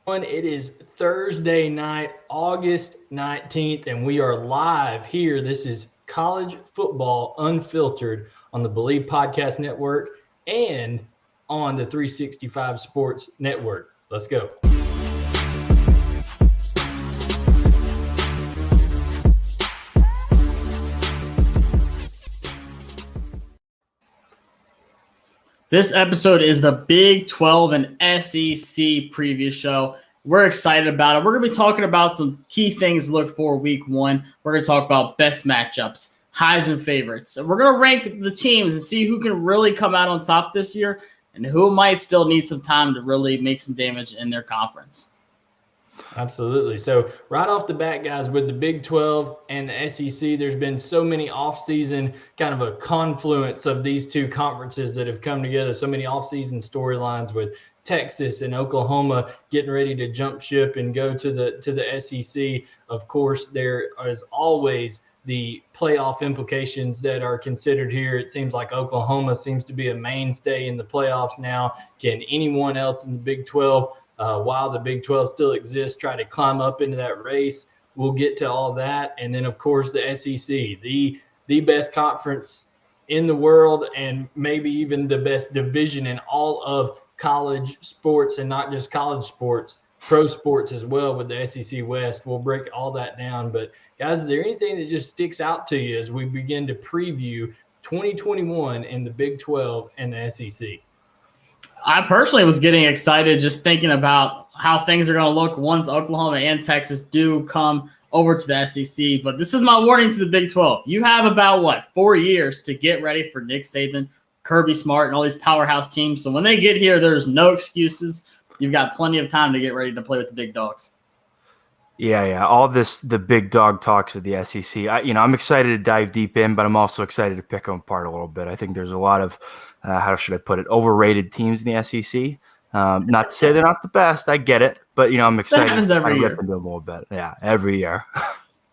It is Thursday night, August 19th, and we are live here. This is College Football Unfiltered on the Bleav Podcast Network and on the 365 Sports Network. Let's go. This episode is the Big 12 and SEC preview show. We're excited about it. We're going to be talking about some key things to look for week one. We're going to talk about best matchups, Heisman favorites. We're going to rank the teams and see who can really come out on top this year and who might still need some time to really make some damage in their conference. Absolutely. So right off the bat, guys, with the Big 12 and the SEC, there's been so many offseason kind of a confluence of these two conferences that have come together. So many offseason storylines with Texas and Oklahoma getting ready to jump ship and go to the SEC. Of course, there is always the playoff implications that are considered here. It seems like Oklahoma seems to be a mainstay in the playoffs now. Can anyone else in the Big 12 while the Big 12 still exists, try to climb up into that race? We'll get to all that. And then, of course, the SEC, the best conference in the world and maybe even the best division in all of college sports, and not just college sports, pro sports as well with the SEC West. We'll break all that down. But, guys, is there anything that just sticks out to you as we begin to preview 2021 in the Big 12 and the SEC? I personally was getting excited just thinking about how things are going to look once Oklahoma and Texas do come over to the SEC. But this is my warning to the Big 12. You have about, 4 years to get ready for Nick Saban, Kirby Smart, and all these powerhouse teams. So when they get here, there's no excuses. You've got plenty of time to get ready to play with the big dogs. Yeah. All the big dog talks of the SEC. I'm excited to dive deep in, but I'm also excited to pick them apart a little bit. I think there's a lot of how should I put it, overrated teams in the SEC. Not to say they're not the best. I get it. But, I'm excited. That happens every year. Rip into them a little bit. Yeah, every year.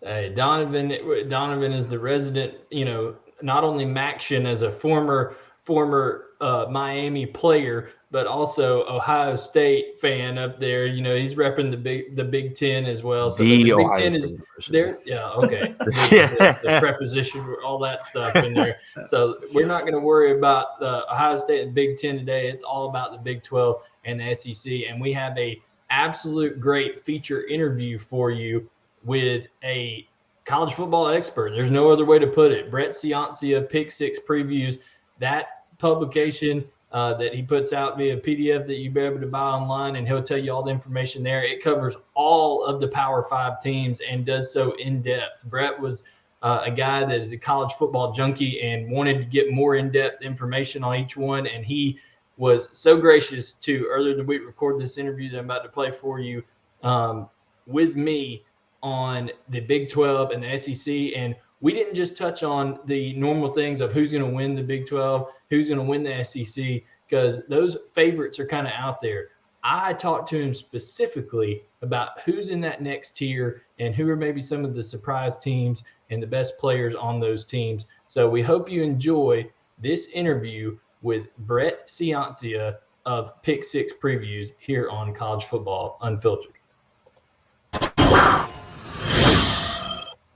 Hey, Donovan is the resident, not only Maction as a former Miami player, but also Ohio State fan up there. He's repping the Big Ten as well. So the Big Ten is there. Yeah, okay. The preposition, all that stuff in there. So we're not going to worry about the Ohio State and Big Ten today. It's all about the Big 12 and the SEC. And we have a absolute great feature interview for you with a college football expert. There's no other way to put it. Brett Ciancia, Pick Six Previews, that publication that he puts out via PDF that you'll be able to buy online, and he'll tell you all the information there. It covers all of the Power 5 teams and does so in depth. Brett was a guy that is a college football junkie and wanted to get more in-depth information on each one, and he was so gracious to, earlier in the week, record this interview that I'm about to play for you with me on the Big 12 and the SEC. And we didn't just touch on the normal things of who's going to win the Big 12, who's going to win the SEC, because those favorites are kind of out there. I talked to him specifically about who's in that next tier and who are maybe some of the surprise teams and the best players on those teams. So we hope you enjoy this interview with Brett Ciancia of Pick Six Previews here on College Football Unfiltered.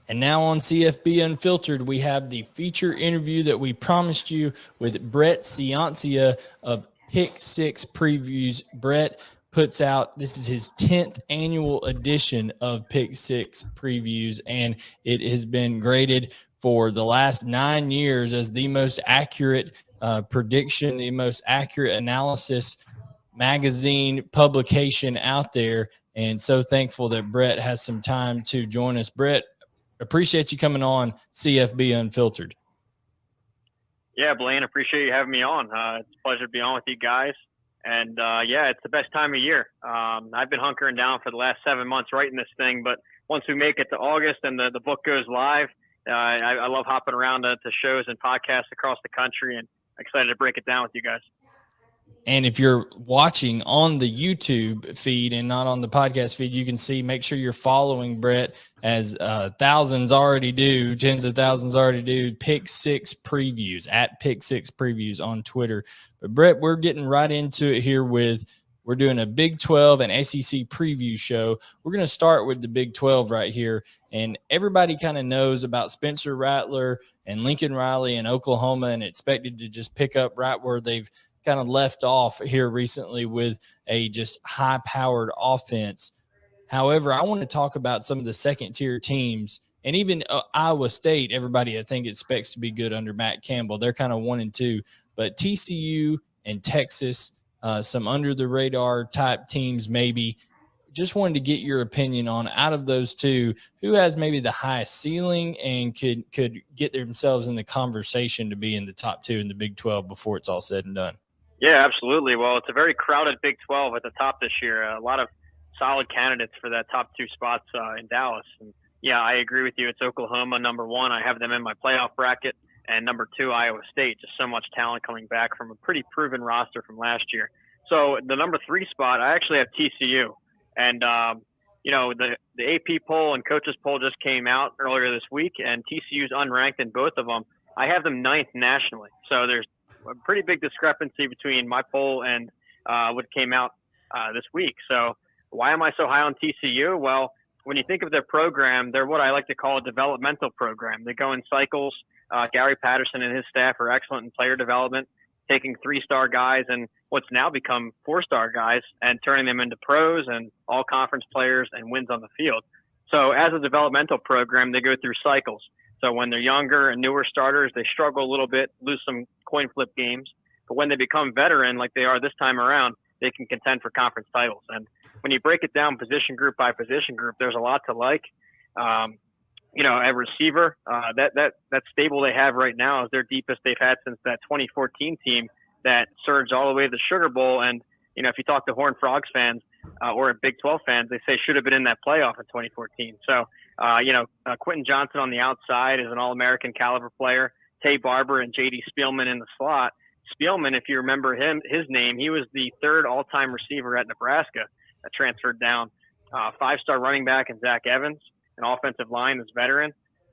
And now on CFB Unfiltered, we have the feature interview that we promised you with Brett Ciancia of Pick Six Previews. Brett puts out, this is his 10th annual edition of Pick Six Previews, and it has been graded for the last 9 years as the most accurate prediction, the most accurate analysis magazine publication out there. And so thankful that Brett has some time to join us. Brett, appreciate you coming on CFB Unfiltered. Yeah, Blayne, appreciate you having me on. It's a pleasure to be on with you guys. And, it's the best time of year. I've been hunkering down for the last 7 months writing this thing, but once we make it to August and the book goes live, I love hopping around to shows and podcasts across the country, and excited to break it down with you guys. And if you're watching on the YouTube feed and not on the podcast feed, you can see, make sure you're following Brett, as thousands already do, tens of thousands already do, Pick Six Previews, at Pick Six Previews on Twitter. But Brett, we're getting right into it here with, We're doing a Big 12 and SEC preview show. We're going to start with the Big 12 right here. And everybody kind of knows about Spencer Rattler and Lincoln Riley in Oklahoma and expected to just pick up right where they've kind of left off here recently with a just high-powered offense. However, I want to talk about some of the second-tier teams, and even Iowa State, everybody I think expects to be good under Matt Campbell. They're kind of 1 and 2. But TCU and Texas, some under-the-radar type teams maybe. Just wanted to get your opinion on, out of those two, who has maybe the highest ceiling and could get themselves in the conversation to be in the top 2 in the Big 12 before it's all said and done. Yeah, absolutely. Well, it's a very crowded Big 12 at the top this year. A lot of solid candidates for that top 2 spots in Dallas. And yeah, I agree with you. It's Oklahoma, number 1. I have them in my playoff bracket. And number 2, Iowa State. Just so much talent coming back from a pretty proven roster from last year. So the number 3 spot, I actually have TCU. And, the AP poll and coaches poll just came out earlier this week, and TCU's unranked in both of them. I have them 9th nationally. So there's a pretty big discrepancy between my poll and what came out this week. So why am I so high on TCU? Well, when you think of their program, they're what I like to call a developmental program. They go in cycles. Gary Patterson and his staff are excellent in player development, taking 3-star guys and what's now become 4-star guys and turning them into pros and all-conference players and wins on the field. So as a developmental program, they go through cycles. So when they're younger and newer starters, they struggle a little bit, lose some coin flip games. But when they become veteran, like they are this time around, they can contend for conference titles. And when you break it down position group by position group, there's a lot to like. A receiver, that stable they have right now is their deepest they've had since that 2014 team that surged all the way to the Sugar Bowl. And, if you talk to Horned Frogs fans or Big 12 fans, they say should have been in that playoff in 2014. So, Quentin Johnson on the outside is an All-American caliber player. Tay Barber and J.D. Spielman in the slot. Spielman, if you remember his name, he was the 3rd all-time receiver at Nebraska that transferred down. 5-star running back in Zach Evans. An offensive line that's veteran,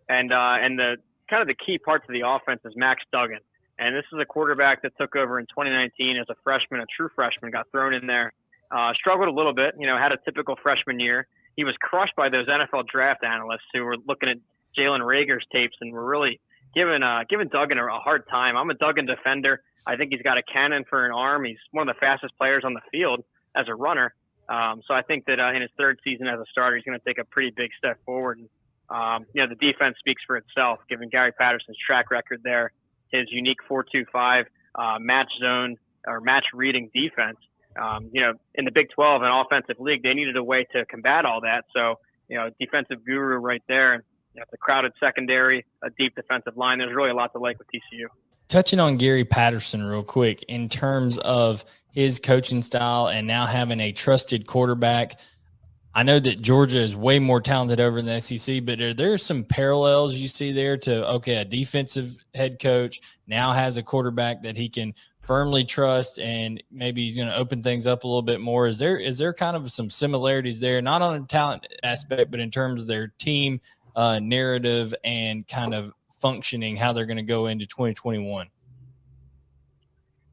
and the kind of the key parts of the offense is Max Duggan, and this is a quarterback that took over in 2019 as a freshman, a true freshman, got thrown in there, struggled a little bit, had a typical freshman year. He was crushed by those NFL draft analysts who were looking at Jalen Reagor's tapes and were really giving Duggan a hard time. I'm a Duggan defender. I think he's got a cannon for an arm. He's one of the fastest players on the field as a runner. So I think that in his 3rd season as a starter, he's going to take a pretty big step forward. And, the defense speaks for itself, given Gary Patterson's track record there, his unique 4-2-5 match zone or match reading defense. In the Big 12 and offensive league, they needed a way to combat all that. So, defensive guru right there. And it's a crowded secondary, a deep defensive line. There's really a lot to like with TCU. Touching on Gary Patterson real quick, in terms of his coaching style and now having a trusted quarterback, I know that Georgia is way more talented over in the SEC, but are there some parallels you see there to, a defensive head coach now has a quarterback that he can firmly trust and maybe he's going to open things up a little bit more? Is there kind of some similarities there, not on a talent aspect, but in terms of their team narrative and kind of functioning, how they're going to go into 2021?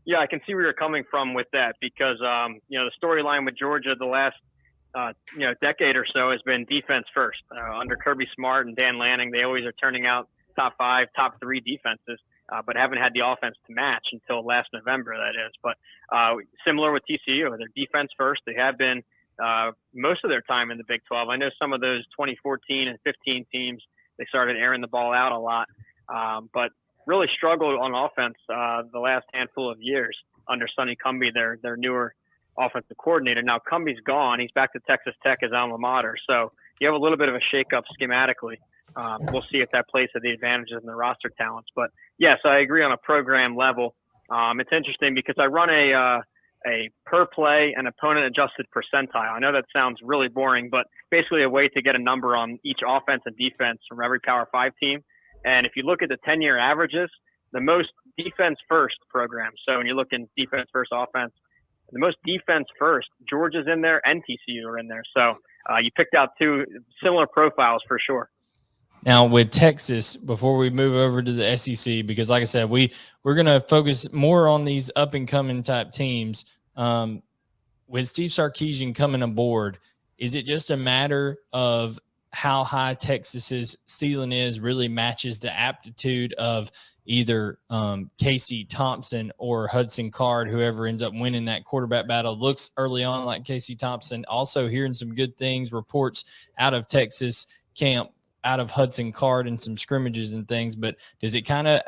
Yeah, I can see where you're coming from with that because, the storyline with Georgia the last, decade or so has been defense first. Under Kirby Smart and Dan Lanning, they always are turning out top 5, top 3 defenses, but haven't had the offense to match until last November, that is. But similar with TCU, they're defense first. They have been most of their time in the Big 12. I know some of those 2014 and 15 teams, they started airing the ball out a lot, but really struggled on offense the last handful of years under Sonny Cumbie, their newer offensive coordinator. Now Cumbie's gone. He's back to Texas Tech as alma mater. So you have a little bit of a shakeup schematically. We'll see if that plays to the advantages in the roster talents. But, yes, I agree on a program level. It's interesting because I run a per play and opponent adjusted percentile. I know that sounds really boring, but basically a way to get a number on each offense and defense from every Power 5 team. And if you look at the 10-year averages, the most defense first program. So when you look in defense first offense, the most defense first, Georgia's in there and TCU are in there. So you picked out 2 similar profiles for sure. Now with Texas, before we move over to the SEC, because like I said, we're going to focus more on these up and coming type teams. with Steve Sarkisian coming aboard, is it just a matter of how high Texas's ceiling is really matches the aptitude of either Casey Thompson or Hudson Card, whoever ends up winning that quarterback battle? Looks early on like Casey Thompson. Also hearing some good things, reports out of Texas camp, out of Hudson Card and some scrimmages and things. But does it kind of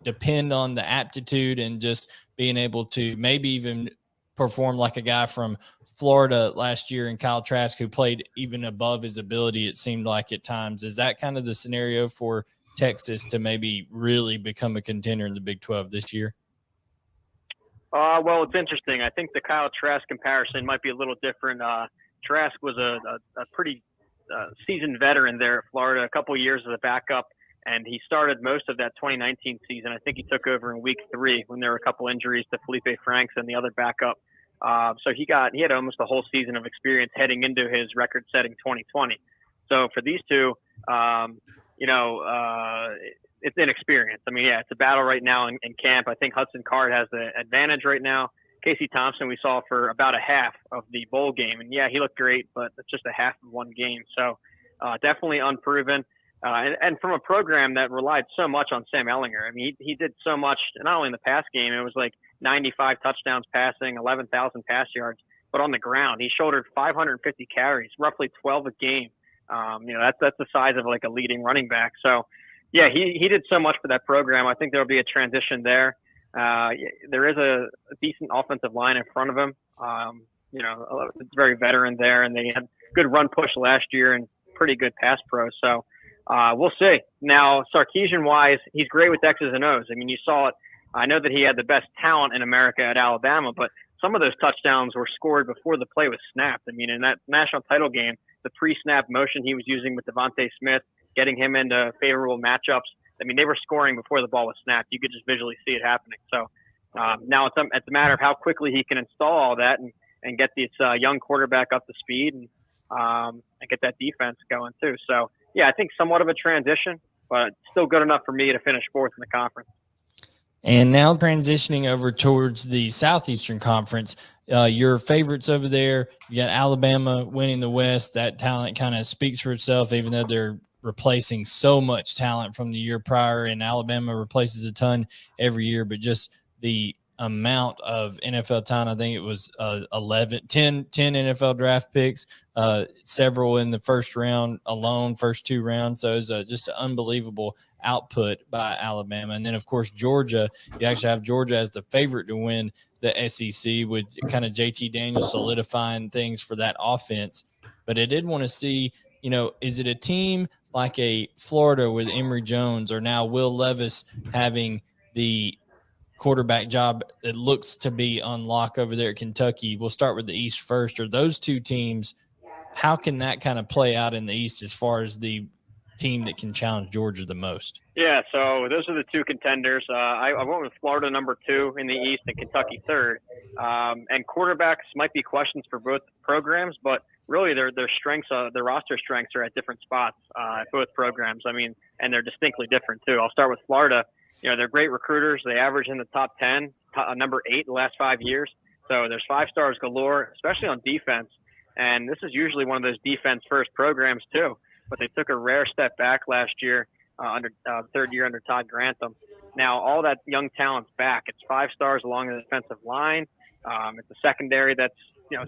depend on the aptitude and just being able to maybe even perform like a guy from Florida last year and Kyle Trask, who played even above his ability, it seemed like at times? Is that kind of the scenario for Texas to maybe really become a contender in the Big 12 this year? Well, it's interesting. I think the Kyle Trask comparison might be a little different. Trask was a pretty seasoned veteran there at Florida, a couple years as a backup, and he started most of that 2019 season. I think he took over in week 3 when there were a couple injuries to Felipe Franks and the other backup. So he had almost a whole season of experience heading into his record-setting 2020. So for these two, it's inexperience. I mean, yeah, it's a battle right now in camp. I think Hudson Card has the advantage right now. Casey Thompson we saw for about a half of the bowl game. And, yeah, he looked great, but it's just a half of one game. So definitely unproven. And from a program that relied so much on Sam Ehlinger. I mean, he did so much, not only in the pass game, it was like 95 touchdowns passing, 11,000 pass yards, but on the ground. He shouldered 550 carries, roughly 12 a game. That's the size of like a leading running back. So, yeah, he did so much for that program. I think there'll be a transition there. There is a decent offensive line in front of him. It's very veteran there, and they had good run push last year and pretty good pass pro. So we'll see. Now, Sarkisian-wise, he's great with X's and O's. I mean, you saw it. I know that he had the best talent in America at Alabama, but some of those touchdowns were scored before the play was snapped. I mean, in that national title game, the pre-snap motion he was using with Devontae Smith, getting him into favorable matchups, I mean, they were scoring before the ball was snapped. You could just visually see it happening. So now it's a matter of how quickly he can install all that and get this young quarterback up to speed and get that defense going too. So, yeah, I think somewhat of a transition, but still good enough for me to finish 4th in the conference. And now transitioning over towards the Southeastern Conference, your favorites over there, you got Alabama winning the West. That talent kind of speaks for itself, even though they're replacing so much talent from the year prior, and Alabama replaces a ton every year, but just the amount of NFL talent. I think it was 10 NFL draft picks, several in the first round alone, first 2 rounds. So it was just an unbelievable output by Alabama. And then, of course, Georgia. You actually have Georgia as the favorite to win the SEC, with kind of JT Daniels solidifying things for that offense. But I did want to see, is it a team like a Florida with Emory Jones, or now Will Levis having the quarterback job that looks to be on lock over there at Kentucky? We'll start with the East first. Or those two teams, how can that kind of play out in the East as far as the team that can challenge Georgia the most? Yeah, so those are the 2 contenders. I went with Florida number 2 in the East and Kentucky 3rd. And quarterbacks might be questions for both programs, but really their strengths, their roster strengths are at different spots at both programs. I mean, and they're distinctly different too. I'll start with Florida. They're great recruiters. They average in the top 10, number 8 the last 5 years. So there's 5 stars galore, especially on defense. And this is usually one of those defense-first programs too. But they took a rare step back last year under 3rd year under Todd Grantham. Now all that young talent's back. It's 5 stars along the defensive line. It's a secondary that's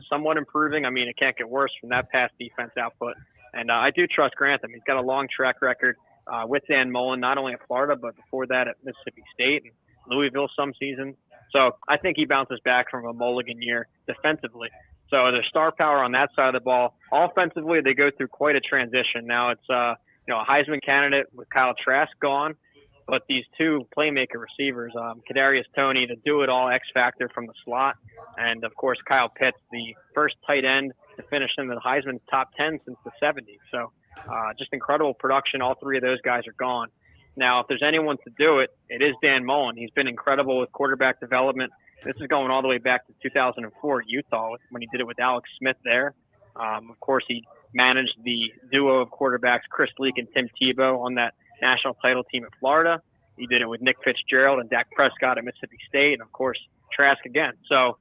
somewhat improving. I mean, it can't get worse from that pass defense output. And I do trust Grantham. He's got a long track record with Dan Mullen, not only at Florida, but before that at Mississippi State and Louisville some seasons. So I think he bounces back from a mulligan year defensively. So there's star power on that side of the ball. Offensively, they go through quite a transition. Now it's a Heisman candidate with Kyle Trask gone, but these 2 playmaker receivers, Kadarius Toney, the do-it-all X factor from the slot, and of course Kyle Pitts, the first tight end to finish in the Heisman top 10 since the 70s. So just incredible production. All 3 of those guys are gone. Now, if there's anyone to do it, it is Dan Mullen. He's been incredible with quarterback development. This is going all the way back to 2004 at Utah when he did it with Alex Smith there. Of course, he managed the duo of quarterbacks, Chris Leak and Tim Tebow, on that national title team at Florida. He did it with Nick Fitzgerald and Dak Prescott at Mississippi State, and, of course, Trask again. So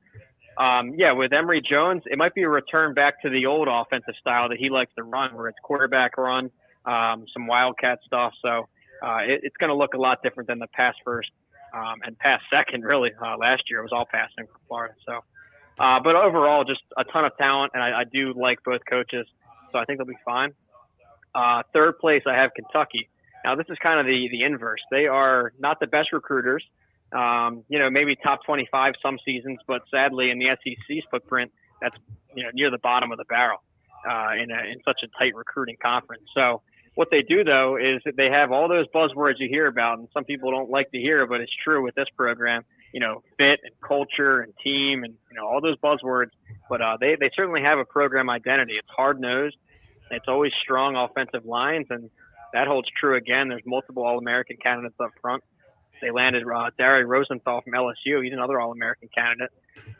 With Emory Jones, it might be a return back to the old offensive style that he likes to run, where it's quarterback run, some wildcat stuff. So it's going to look a lot different than the pass first and pass second, really. Last year it was all passing for Florida. So, but overall, just a ton of talent, and I do like both coaches, so I think they'll be fine. Third place, I have Kentucky. Now, this is kind of the inverse. They are not the best recruiters. Maybe top 25 some seasons, but sadly in the SEC's footprint, that's near the bottom of the barrel in such a tight recruiting conference. So what they do though is that they have all those buzzwords you hear about, and some people don't like to hear, but it's true with this program. Fit and culture and team and all those buzzwords. But they certainly have a program identity. It's hard nosed. It's always strong offensive lines, and that holds true again. There's multiple All-American candidates up front. They landed Dari Rosenthal from LSU. He's another All-American candidate.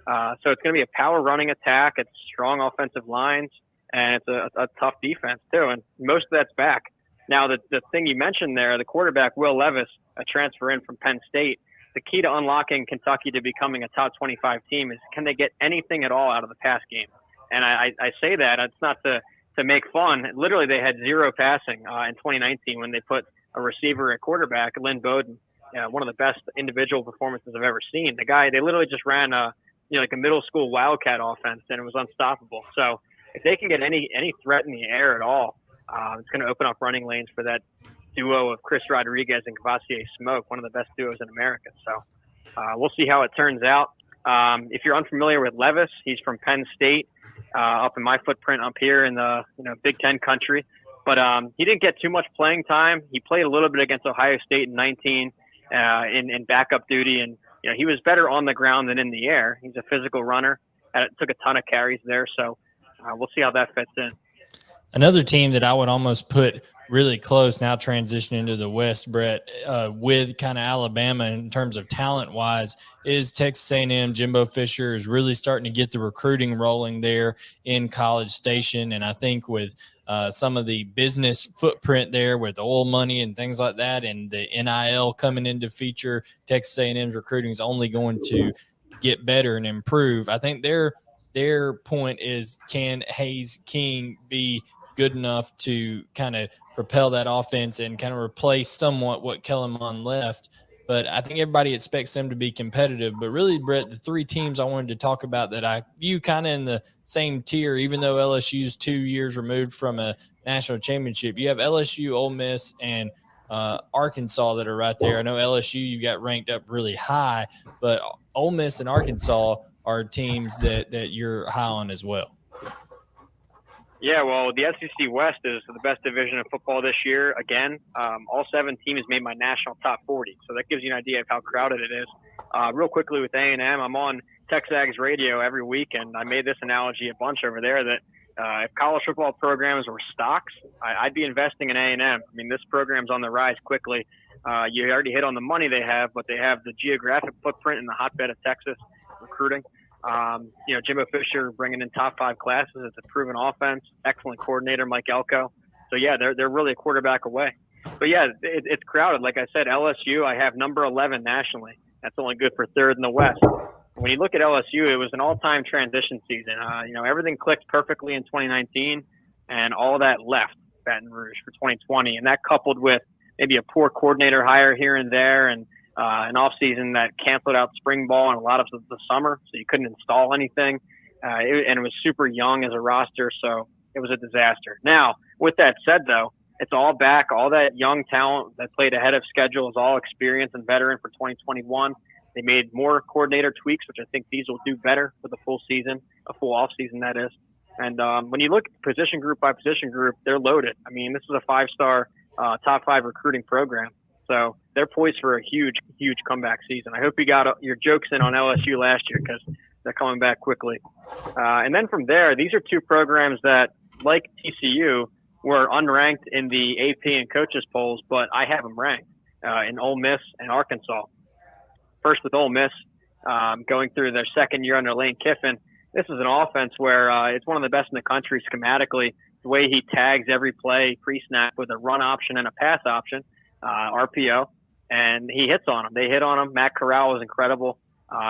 So it's going to be a power running attack. It's strong offensive lines, and it's a tough defense too. And most of that's back. Now, the thing you mentioned there, the quarterback, Will Levis, a transfer in from Penn State, the key to unlocking Kentucky to becoming a top 25 team is, can they get anything at all out of the pass game? And I say that, it's not to make fun. Literally, they had zero passing in 2019 when they put a receiver at quarterback, Lynn Bowden. One of the best individual performances I've ever seen. The guy, they literally just ran like a middle school wildcat offense, and it was unstoppable. So if they can get any threat in the air at all, it's going to open up running lanes for that duo of Chris Rodriguez and Cavassier Smoke, one of the best duos in America. So we'll see how it turns out. If you're unfamiliar with Levis, he's from Penn State, up in my footprint up here in the Big Ten country. But he didn't get too much playing time. He played a little bit against Ohio State in 19 in backup duty, and he was better on the ground than in the air. He's a physical runner. Took a ton of carries there, so we'll see how that fits in. Another team that I would almost put really close now, transitioning to the West, Brett, with kind of Alabama in terms of talent-wise, is Texas A&M. Jimbo Fisher is really starting to get the recruiting rolling there in College Station, and I think with some of the business footprint there with oil money and things like that, and the NIL coming into feature, Texas A&M's recruiting is only going to get better and improve. I think their point is, can Hayes King be good enough to kind of propel that offense and kind of replace somewhat what Kellen Mond left? But I think everybody expects them to be competitive. But really, Brett, the three teams I wanted to talk about that I view kind of in the same tier, even though LSU's 2 years removed from a national championship, you have LSU, Ole Miss, and Arkansas that are right there. I know LSU you got ranked up really high, but Ole Miss and Arkansas are teams that you're high on as well. Yeah, well, the SEC West is the best division of football this year. Again, all 7 teams made my national top 40, so that gives you an idea of how crowded it is. Real quickly with A&M, I'm on Texags radio every week, and I made this analogy a bunch over there that if college football programs were stocks, I'd be investing in A&M. I mean, this program's on the rise quickly. You already hit on the money they have, but they have the geographic footprint in the hotbed of Texas recruiting. Jimbo Fisher bringing in top 5 classes. It's a proven offense, excellent coordinator, Mike Elko. So yeah, they're really a quarterback away. But yeah, it's crowded. Like I said, LSU, I have number 11 nationally. That's only good for 3rd in the West. When you look at LSU, it was an all-time transition season. Everything clicked perfectly in 2019, and all that left Baton Rouge for 2020. And that coupled with maybe a poor coordinator hire here and there, and an offseason that canceled out spring ball and a lot of the summer, so you couldn't install anything. And it was super young as a roster, so it was a disaster. Now, with that said, though, it's all back. All that young talent that played ahead of schedule is all experienced and veteran for 2021. They made more coordinator tweaks, which I think these will do better for the full season, a full offseason, that is. And when you look position group by position group, they're loaded. I mean, this is a 5-star, top 5 recruiting program. So they're poised for a huge, huge comeback season. I hope you got your jokes in on LSU last year, because they're coming back quickly. And then from there, these are 2 programs that, like TCU, were unranked in the AP and coaches polls, but I have them ranked in Ole Miss and Arkansas. First with Ole Miss, going through their 2nd year under Lane Kiffin. This is an offense where it's one of the best in the country schematically. The way he tags every play pre-snap with a run option and a pass option. RPO, and he hits on them. They hit on him. Matt Corral was incredible.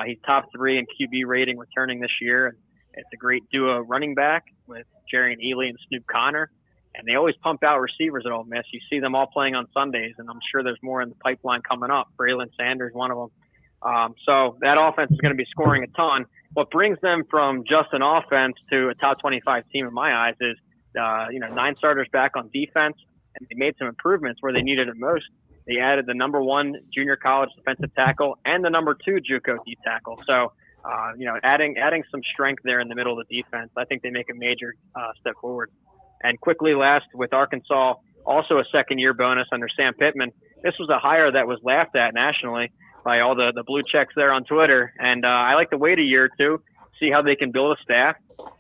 He's top 3 in QB rating returning this year. It's a great duo running back with Jerry Ely and Snoop Connor. And they always pump out receivers at Ole Miss. You see them all playing on Sundays, and I'm sure there's more in the pipeline coming up. Braylon Sanders, one of them. So that offense is going to be scoring a ton. What brings them from just an offense to a top 25 team in my eyes is, 9 starters back on defense, and they made some improvements where they needed it most. They added the number 1 junior college defensive tackle and the number 2 JUCO D tackle. So, adding some strength there in the middle of the defense, I think they make a major step forward. And quickly last, with Arkansas, also a second-year bonus under Sam Pittman. This was a hire that was laughed at nationally by all the blue checks there on Twitter. And I like to wait a year or two, see how they can build a staff,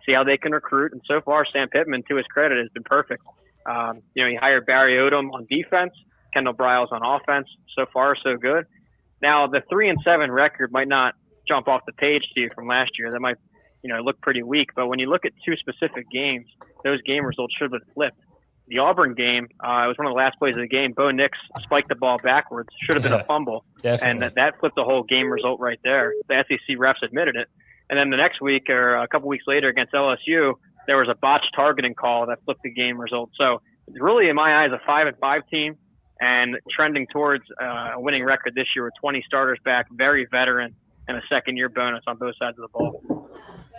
see how they can recruit. And so far, Sam Pittman, to his credit, has been perfect. He hired Barry Odom on defense, Kendall Briles on offense. So far, so good. Now, the 3-7 record might not jump off the page to you from last year. That might, look pretty weak. But when you look at 2 specific games, those game results should have been flipped. The Auburn game, it was one of the last plays of the game. Bo Nix spiked the ball backwards. Should have been a fumble. Definitely. And that flipped the whole game result right there. The SEC refs admitted it. And then the next week, or a couple weeks later against LSU, there was a botched targeting call that flipped the game result. So it's really, in my eyes, a 5-5 team and trending towards a winning record this year with 20 starters back, very veteran, and a second-year bonus on both sides of the ball.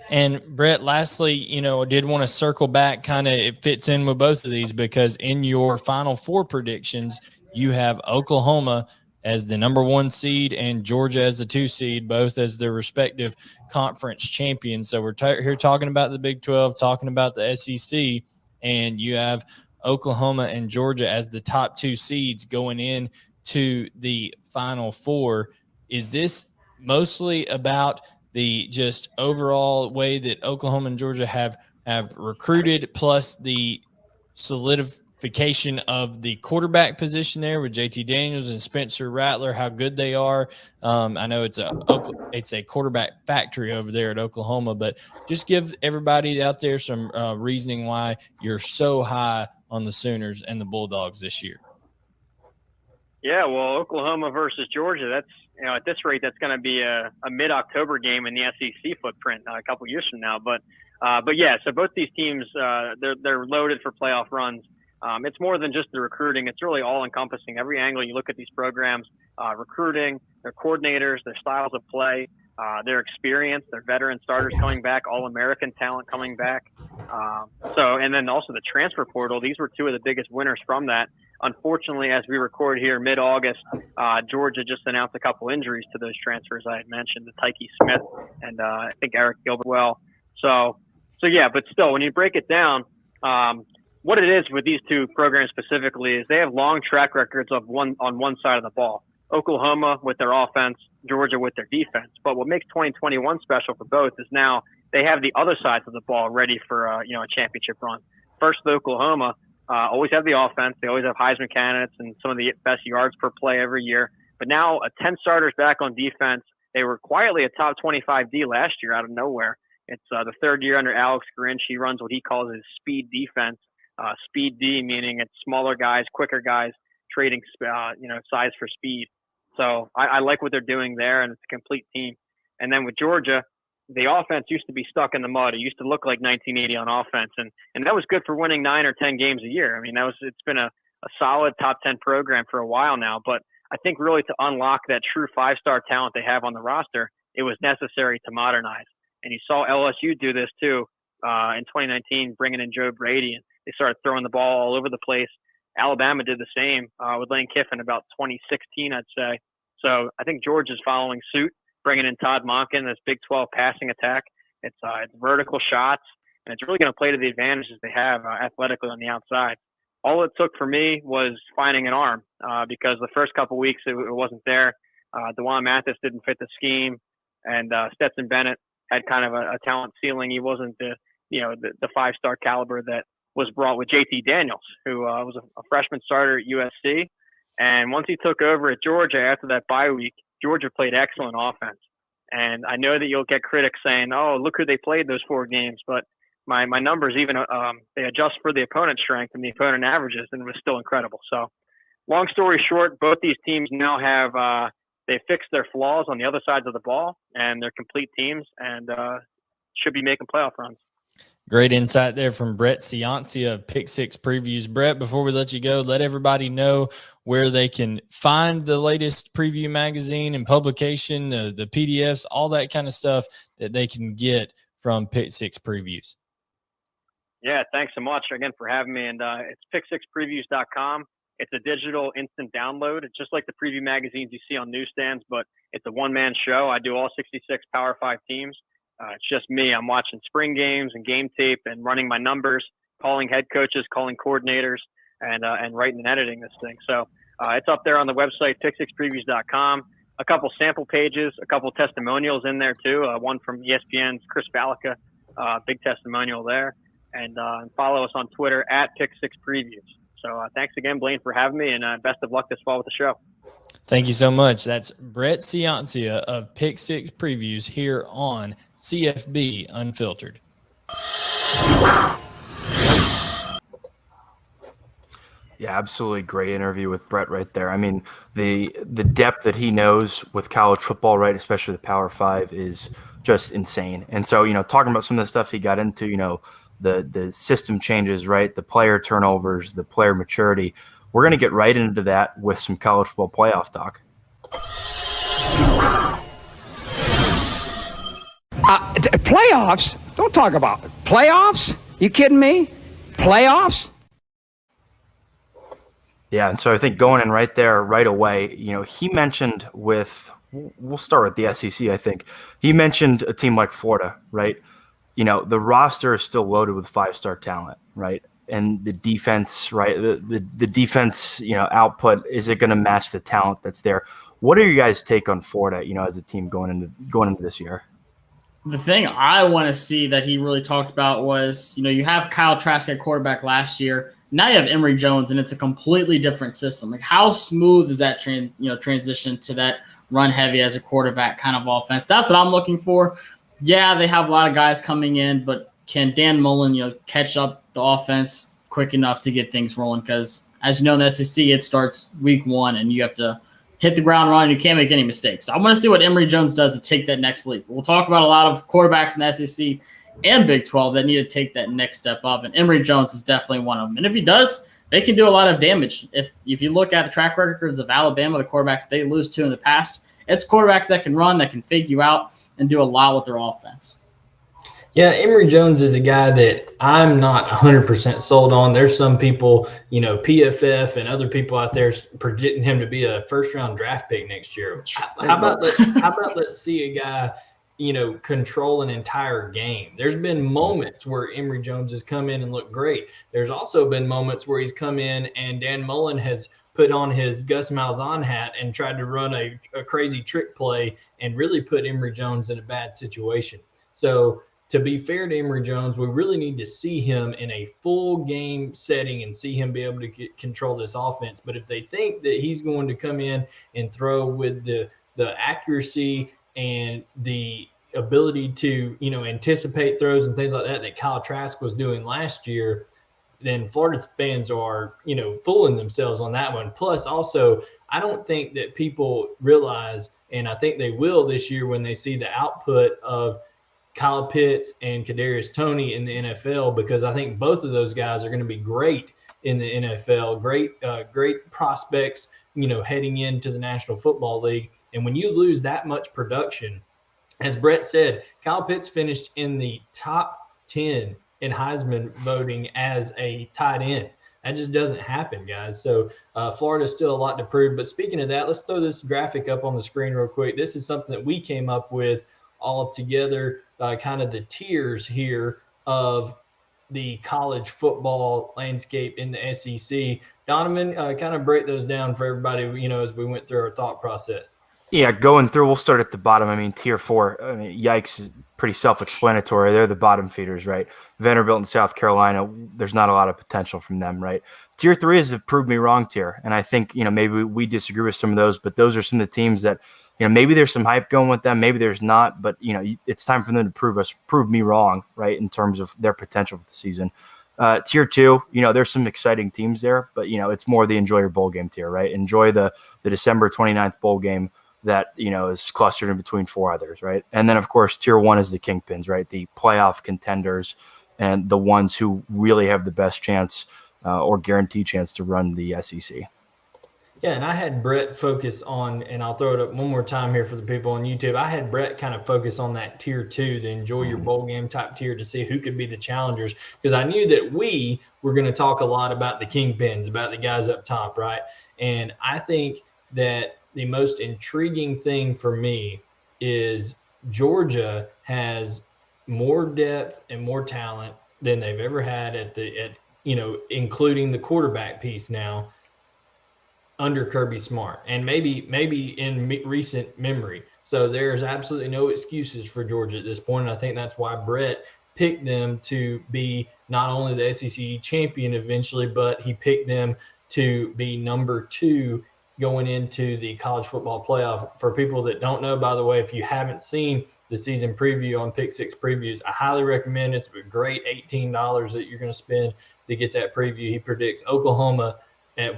And Brett, lastly, did want to circle back, kind of it fits in with both of these because in your Final Four predictions, you have Oklahoma as the number 1 seed and Georgia as the 2 seed, both as their respective conference champions. So we're here talking about the Big 12, talking about the SEC, and you have Oklahoma and Georgia as the top 2 seeds going in to the Final Four. Is this mostly about the just overall way that Oklahoma and Georgia have recruited, plus the solidification of the quarterback position there with JT Daniels and Spencer Rattler, how good they are? I know it's a quarterback factory over there at Oklahoma, but just give everybody out there some reasoning why you're so high on the Sooners and the Bulldogs this year. Yeah, well, Oklahoma versus Georgia, that's, at this rate, that's going to be a mid-October game in the SEC footprint a couple years from now. But yeah, so both these teams, they're loaded for playoff runs. It's more than just the recruiting. It's really all-encompassing. Every angle you look at these programs, recruiting, their coordinators, their styles of play, their experience, their veteran starters coming back, All-American talent coming back. And then also the transfer portal. These were 2 of the biggest winners from that. Unfortunately, as we record here mid-August, Georgia just announced a couple injuries to those transfers I had mentioned, the Tyke Smith and I think Eric Gilbert. Well, so yeah, but still, when you break it down, what it is with these 2 programs specifically is they have long track records on one side of the ball. Oklahoma with their offense, Georgia with their defense. But what makes 2021 special for both is now they have the other sides of the ball ready for a championship run. First, Oklahoma. Always have the offense. They always have Heisman candidates and some of the best yards per play every year. But now 10 starters back on defense. They were quietly a top 25 D last year out of nowhere. It's the 3rd year under Alex Grinch. He runs what he calls his speed defense. Speed D, meaning it's smaller guys, quicker guys, trading size for speed. So I like what they're doing there, and it's a complete team. And then with Georgia, the offense used to be stuck in the mud. It used to look like 1980 on offense, and that was good for winning 9 or 10 games a year. I mean, it's been a solid top 10 program for a while now. But I think really to unlock that true 5-star talent they have on the roster, it was necessary to modernize. And you saw LSU do this too in 2019, bringing in Joe Brady, and they started throwing the ball all over the place. Alabama did the same with Lane Kiffin about 2016, I'd say. So I think Georgia's following suit, bringing in Todd Monken, this Big 12 passing attack. It's vertical shots, and it's really going to play to the advantages they have athletically on the outside. All it took for me was finding an arm because the first couple weeks it wasn't there. DeJuan Mathis didn't fit the scheme, and Stetson Bennett had kind of a talent ceiling. He wasn't the 5-star caliber that was brought with JT Daniels, who was a freshman starter at USC. And once he took over at Georgia after that bye week, Georgia played excellent offense. And I know that you'll get critics saying, oh, look who they played those 4 games. But my numbers even, they adjust for the opponent's strength and the opponent averages, and it was still incredible. So long story short, both these teams now have they fixed their flaws on the other sides of the ball, and they're complete teams and should be making playoff runs. Great insight there from Brett Ciancia of Pick Six Previews. Brett, before we let you go, let everybody know where they can find the latest preview magazine and publication, the PDFs, all that kind of stuff that they can get from Pick Six Previews. Yeah, thanks so much again for having me. And it's pick6previews.com. It's a digital instant download. It's just like the preview magazines you see on newsstands, but it's a one-man show. I do all 66 Power 5 teams. It's just me. I'm watching spring games and game tape and running my numbers, calling head coaches, calling coordinators, and writing and editing this thing. So it's up there on the website, pick6previews.com. A couple sample pages, a couple testimonials in there too. One from ESPN's Chris Balica, big testimonial there. And follow us on Twitter at Pick6Previews. So thanks again, Blayne, for having me, and best of luck this fall with the show. Thank you so much. That's Brett Ciancia of Pick Six Previews here on CFB Unfiltered. Yeah, absolutely great interview with Brett right there. I mean, the depth that he knows with college football, right, especially the Power 5, is just insane. And so, talking about some of the stuff he got into, the system changes, right, the player turnovers, the player maturity, we're going to get right into that with some college football playoff talk. Playoffs? Don't talk about it. Playoffs? You kidding me? Playoffs? Yeah, and so I think going in right there right away, he mentioned we'll start with the SEC, I think. He mentioned a team like Florida, right? The roster is still loaded with 5-star talent, right? And the defense, right? The defense, output, is it going to match the talent that's there? What are you guys' take on Florida, as a team going into this year? The thing I want to see that he really talked about was, you have Kyle Trask at quarterback last year. Now you have Emory Jones, and it's a completely different system. Like, how smooth is that transition to that run heavy as a quarterback kind of offense? That's what I'm looking for. Yeah, they have a lot of guys coming in, but can Dan Mullen, catch up the offense quick enough to get things rolling? Because as you know, in the SEC, it starts week 1, and you have to hit the ground running. You can't make any mistakes. So I want to see what Emory Jones does to take that next leap. We'll talk about a lot of quarterbacks in the SEC and Big 12 that need to take that next step up, and Emory Jones is definitely one of them. And if he does, they can do a lot of damage. If you look at the track records of Alabama, the quarterbacks they lose to in the past, it's quarterbacks that can run, that can fake you out, and do a lot with their offense. Yeah, Emory Jones is a guy that I'm not 100% sold on. There's some people, PFF and other people out there predicting him to be a first-round draft pick next year. How about let's see a guy, control an entire game? There's been moments where Emory Jones has come in and looked great. There's also been moments where he's come in and Dan Mullen has put on his Gus Malzahn hat and tried to run a crazy trick play and really put Emory Jones in a bad situation. So, to be fair to Emory Jones, we really need to see him in a full game setting and see him be able to control this offense. But if they think that he's going to come in and throw with the accuracy and the ability to, anticipate throws and things like that Kyle Trask was doing last year, then Florida fans are, fooling themselves on that one. Plus, also, I don't think that people realize, and I think they will this year when they see the output of Kyle Pitts and Kadarius Toney in the NFL, because I think both of those guys are going to be great in the NFL, great prospects, heading into the National Football League. And when you lose that much production, as Brett said, Kyle Pitts finished in the top 10 in Heisman voting as a tight end. That just doesn't happen, guys. So Florida's still a lot to prove. But speaking of that, let's throw this graphic up on the screen real quick. This is something that we came up with all together, kind of the tiers here of the college football landscape in the SEC. Donovan, kind of break those down for everybody, as we went through our thought process. Yeah, going through, we'll start at the bottom. I mean, tier 4, yikes, is pretty self-explanatory. They're the bottom feeders, right? Vanderbilt and South Carolina, there's not a lot of potential from them, right? Tier 3 is a prove me wrong tier. And I think, maybe we disagree with some of those, but those are some of the teams that, maybe there's some hype going with them, maybe there's not, but, it's time for them to prove me wrong, right, in terms of their potential for the season. Tier 2, there's some exciting teams there, but, it's more the enjoy your bowl game tier, right? Enjoy the December 29th bowl game that, is clustered in between 4 others, right? And then, of course, tier 1 is the kingpins, right? The playoff contenders and the ones who really have the best chance or guaranteed chance to run the SEC. Yeah, and I had Brett focus on, and I'll throw it up one more time here for the people on YouTube. I had Brett kind of focus on that tier 2, the enjoy your bowl game type tier, to see who could be the challengers, because I knew that we were going to talk a lot about the kingpins, about the guys up top, right? And I think that the most intriguing thing for me is Georgia has more depth and more talent than they've ever had including the quarterback piece now, under Kirby Smart, and maybe in recent memory. So there's absolutely no excuses for Georgia at this point, and I think that's why Brett picked them to be not only the SEC champion eventually, but he picked them to be number 2 going into the college football playoff. For people that don't know, by the way, if you haven't seen the season preview on Pick 6 Previews, I highly recommend it. It's a great $18 that you're going to spend to get that preview. He predicts Oklahoma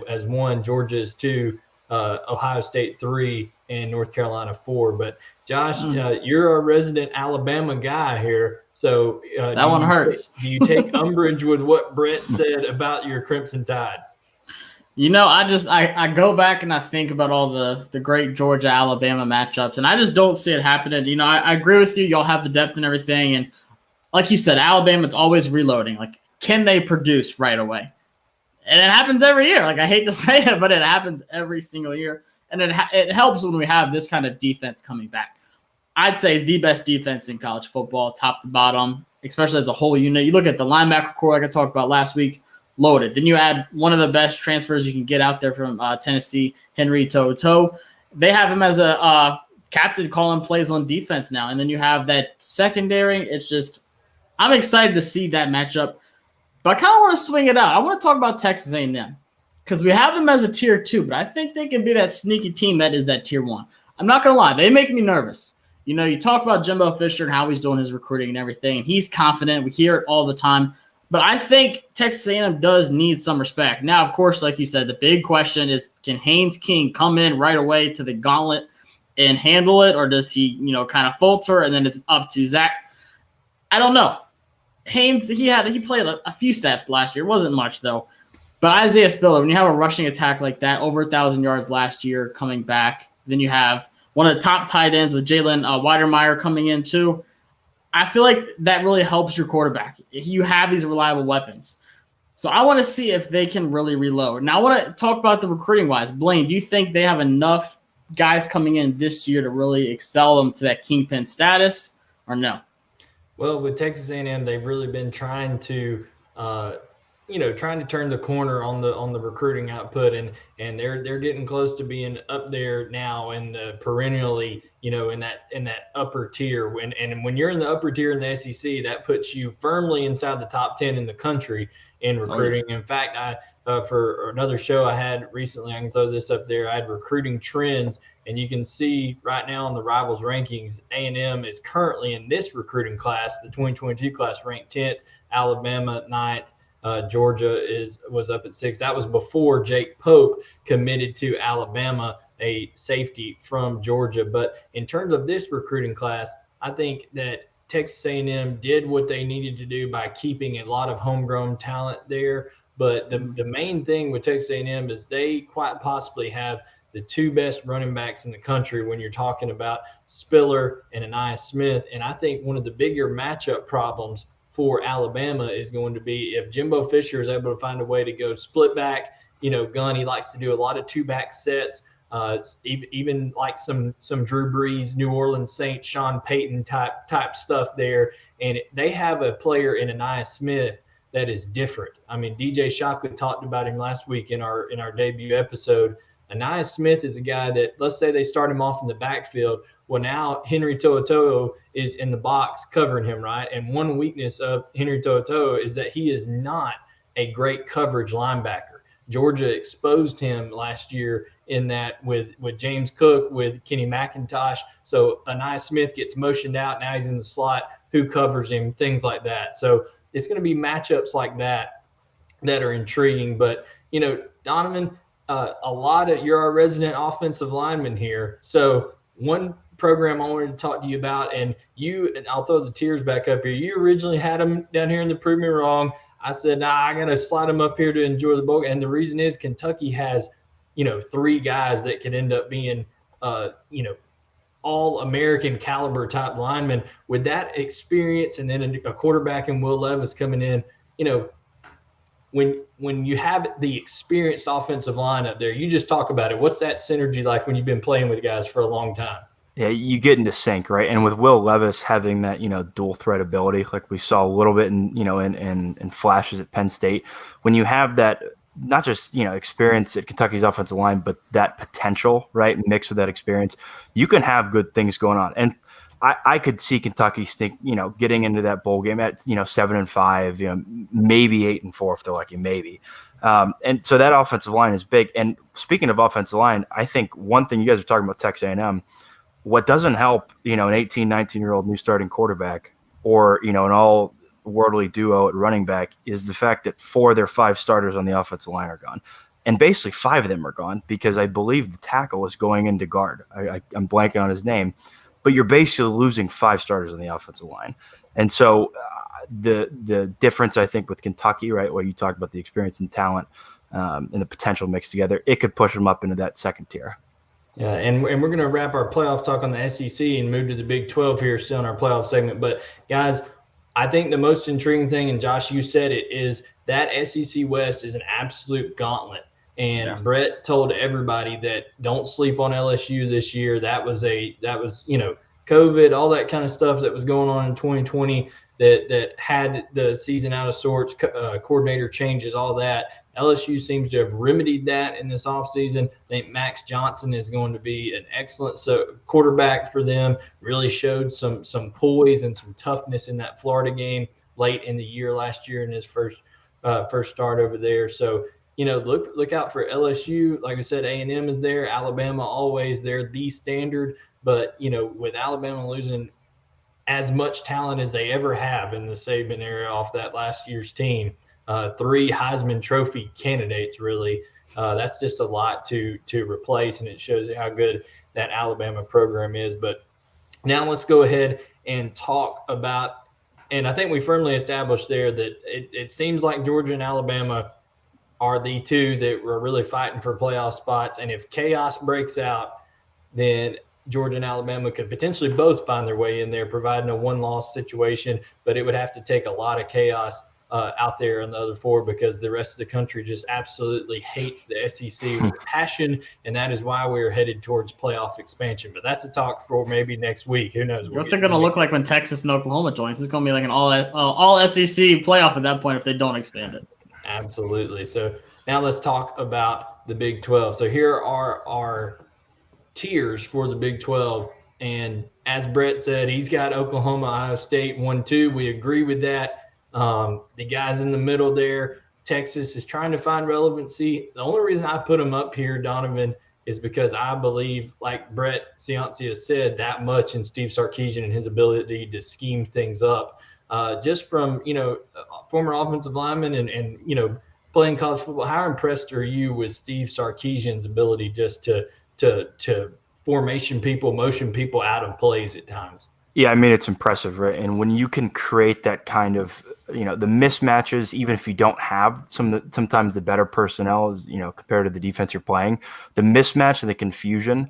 as 1, Georgia is 2, Ohio State 3, and North Carolina 4. But Josh, you're a resident Alabama guy here, so that one hurts. Do you take umbrage with what Brett said about your Crimson Tide? I go back and I think about all the great Georgia-Alabama matchups, and I just don't see it happening. I agree with you. Y'all have the depth and everything, and like you said, Alabama's always reloading. Like, can they produce right away? And it happens every year. Like, I hate to say it, but it happens every single year. And it helps when we have this kind of defense coming back. I'd say the best defense in college football, top to bottom, especially as a whole unit. You look at the linebacker core, like I talked about last week, loaded. Then you add one of the best transfers you can get out there from Tennessee, Henry To'oTo'o. They have him as a captain calling plays on defense now. And then you have that secondary. It's just – I'm excited to see that matchup. But I kind of want to swing it out. I want to talk about Texas A&M because we have them as a tier 2, but I think they can be that sneaky team that is that tier 1. I'm not going to lie. They make me nervous. You talk about Jimbo Fisher and how he's doing his recruiting and everything, and he's confident. We hear it all the time. But I think Texas A&M does need some respect. Now, of course, like you said, the big question is, can Haynes King come in right away to the gauntlet and handle it, or does he, kind of falter and then it's up to Zach? I don't know. Haynes, he played a few snaps last year. It wasn't much, though. But Isaiah Spiller, when you have a rushing attack like that, over 1,000 yards last year coming back, then you have one of the top tight ends with Jalen Weidermeyer coming in too. I feel like that really helps your quarterback. You have these reliable weapons. So I want to see if they can really reload. Now I want to talk about the recruiting-wise. Blayne, do you think they have enough guys coming in this year to really excel them to that kingpin status, or no? Well, with Texas A&M, they've really been trying to, turn the corner on the recruiting output, and they're getting close to being up there now in the perennially, in that upper tier. When you're in the upper tier in the SEC, that puts you firmly inside the top 10 in the country in recruiting. In fact, for another show I had recently, I can throw this up there. I had recruiting trends. And you can see right now in the Rivals rankings, A&M is currently in this recruiting class, the 2022 class, ranked 10th, Alabama 9th, Georgia was up at 6th. That was before Jake Pope committed to Alabama, a safety from Georgia. But in terms of this recruiting class, I think that Texas A&M did what they needed to do by keeping a lot of homegrown talent there. But the main thing with Texas A&M is they quite possibly have the 2 best running backs in the country when you're talking about Spiller and Anais Smith. And I think one of the bigger matchup problems for Alabama is going to be if Jimbo Fisher is able to find a way to go split back, gun. He likes to do a lot of 2-back sets, even like some Drew Brees, New Orleans Saints, Sean Payton type stuff there. And they have a player in Anais Smith that is different. I mean, DJ Shockley talked about him last week in our debut episode. Anais Smith is a guy that, let's say they start him off in the backfield. Well, now Henry To'oTo'o is in the box covering him, right? And one weakness of Henry To'oTo'o is that he is not a great coverage linebacker. Georgia exposed him last year in that with James Cook, with Kenny McIntosh. So Anais Smith gets motioned out. Now he's in the slot. Who covers him? Things like that. So it's going to be matchups like that are intriguing. But, Donovan, you're our resident offensive lineman here. So one program I wanted to talk to you about, and I'll throw the tears back up here. You originally had them down here in the Prove Me Wrong. I said, nah, I got to slide them up here to enjoy the bowl. And the reason is Kentucky has, 3 guys that could end up being, all American caliber type linemen with that experience. And then a quarterback in Will Levis coming in, when you have the experienced offensive line up there, you just talk about it. What's that synergy like when you've been playing with guys for a long time? Yeah, you get into sync, right? And with Will Levis having that, dual threat ability, like we saw a little bit in flashes at Penn State, when you have that, not just, experience at Kentucky's offensive line, but that potential, right, mixed with that experience, you can have good things going on. And I could see Kentucky getting into that bowl game at 7-5, maybe 8-4 if they're lucky, maybe. And so that offensive line is big. And speaking of offensive line, I think one thing you guys are talking about Texas A&M, what doesn't help an 18, 19-year-old new starting quarterback or an all worldly duo at running back is the fact that 4 of their 5 starters on the offensive line are gone. And basically 5 of them are gone because I believe the tackle was going into guard. I'm blanking on his name. But you're basically losing 5 starters on the offensive line. And so the difference, I think, with Kentucky, right, where you talked about the experience and talent and the potential mixed together, it could push them up into that second tier. Yeah, and we're going to wrap our playoff talk on the SEC and move to the Big 12 here still in our playoff segment. But, guys, I think the most intriguing thing, and Josh, you said it, is that SEC West is an absolute gauntlet. And Brett told everybody that don't sleep on LSU this year. That was COVID, all that kind of stuff that was going on in 2020 that had the season out of sorts, coordinator changes, all that. LSU seems to have remedied that in this offseason. I think Max Johnson is going to be an excellent quarterback for them. Really showed some poise and some toughness in that Florida game late in the year last year in his first start over there. So, look out for LSU. Like I said, A&M is there. Alabama always there, the standard. But, with Alabama losing as much talent as they ever have in the Saban era off that last year's team, 3 Heisman Trophy candidates, really, that's just a lot to replace, and it shows you how good that Alabama program is. But now let's go ahead and talk about, and I think we firmly established there that it seems like Georgia and Alabama are the 2 that were really fighting for playoff spots. And if chaos breaks out, then Georgia and Alabama could potentially both find their way in there, providing a 1-loss situation. But it would have to take a lot of chaos out there in the other 4 because the rest of the country just absolutely hates the SEC with passion. And that is why we're headed towards playoff expansion. But that's a talk for maybe next week. Who knows? What's it going to look like when Texas and Oklahoma joins? It's going to be like an all SEC playoff at that point if they don't expand it. Absolutely. So now let's talk about the Big 12. So here are our tiers for the Big 12. And as Brett said, he's got Oklahoma, Ohio State 1-2. We agree with that. The guys in the middle there, Texas is trying to find relevancy. The only reason I put them up here, Donovan, is because I believe, like Brett Ciancia said, that much in Steve Sarkisian and his ability to scheme things up. Just from, former offensive lineman and playing college football, how impressed are you with Steve Sarkisian's ability just to motion people out of plays at times? Yeah, I mean, it's impressive, right? And when you can create that kind of, the mismatches, even if you don't have sometimes the better personnel, compared to the defense you're playing, the mismatch and the confusion,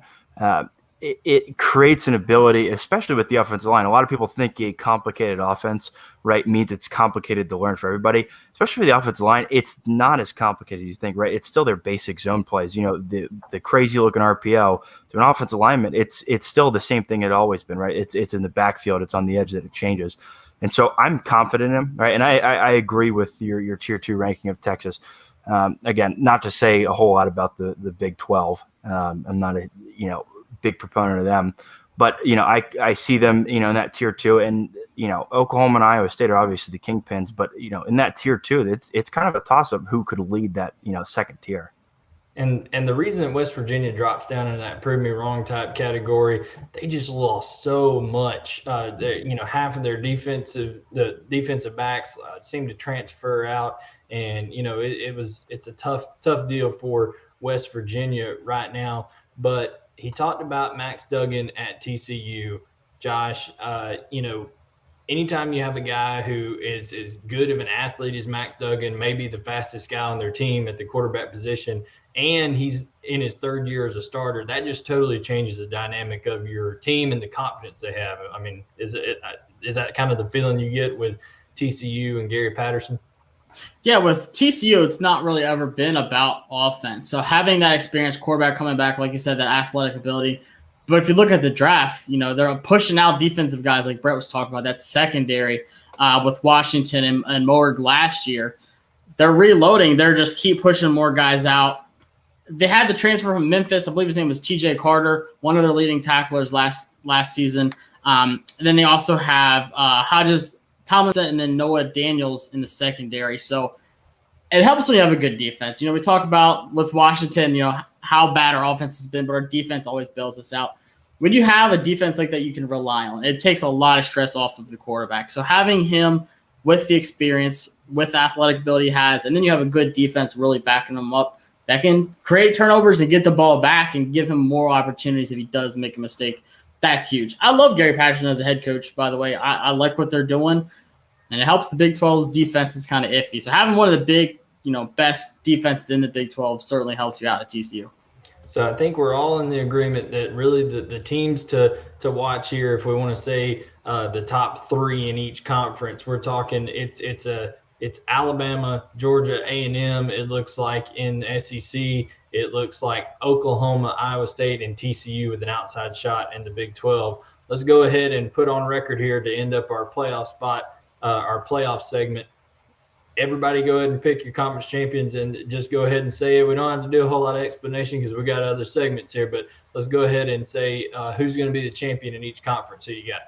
it creates an ability, especially with the offensive line. A lot of people think a complicated offense, right, means it's complicated to learn for everybody. Especially for the offensive line, it's not as complicated as you think, right? It's still their basic zone plays. The crazy looking RPO to an offensive lineman, it's still the same thing it always been, right? It's in the backfield, it's on the edge that it changes. And so I'm confident in him, right? And I agree with your tier 2 ranking of Texas. Again, not to say a whole lot about the Big 12. I'm not a big proponent of them, but I see them in that tier 2, and Oklahoma and Iowa State are obviously the kingpins, but in that tier 2, it's kind of a toss up who could lead that second tier. And the reason that West Virginia drops down in that prove me wrong type category, they just lost so much. Half of their defensive backs seemed to transfer out, and it's a tough deal for West Virginia right now. But he talked about Max Duggan at TCU. Josh, anytime you have a guy who is as good of an athlete as Max Duggan, maybe the fastest guy on their team at the quarterback position, and he's in his third year as a starter, that just totally changes the dynamic of your team and the confidence they have. I mean, is that kind of the feeling you get with TCU and Gary Patterson? Yeah, with TCU, it's not really ever been about offense. So having that experienced quarterback coming back, like you said, that athletic ability. But if you look at the draft, they're pushing out defensive guys like Brett was talking about, that secondary with Washington and Moorg last year. They're reloading. They're just keep pushing more guys out. They had the transfer from Memphis. I believe his name was TJ Carter, one of their leading tacklers last season. And then they also have Hodges Tomlinson and then Noah Daniels in the secondary. So it helps when you have a good defense. We talk about with Washington, how bad our offense has been, but our defense always bails us out. When you have a defense like that, you can rely on. It takes a lot of stress off of the quarterback. So having him with the experience, with the athletic ability he has, and then you have a good defense really backing him up that can create turnovers and get the ball back and give him more opportunities if he does make a mistake. That's huge. I love Gary Patterson as a head coach, by the way. I like what they're doing, and it helps the Big 12's defense is kind of iffy. So having one of the big, best defenses in the Big 12 certainly helps you out at TCU. So I think we're all in the agreement that really the teams to watch here, if we want to say the top three in each conference, we're talking it's Alabama, Georgia, A&M. It looks like in the SEC. It looks like Oklahoma, Iowa State, and TCU with an outside shot in the Big 12. Let's go ahead and put on record here to end up our playoff spot, our playoff segment. Everybody go ahead and pick your conference champions and just go ahead and say it. We don't have to do a whole lot of explanation because we got other segments here, but let's go ahead and say who's going to be the champion in each conference. Who you got?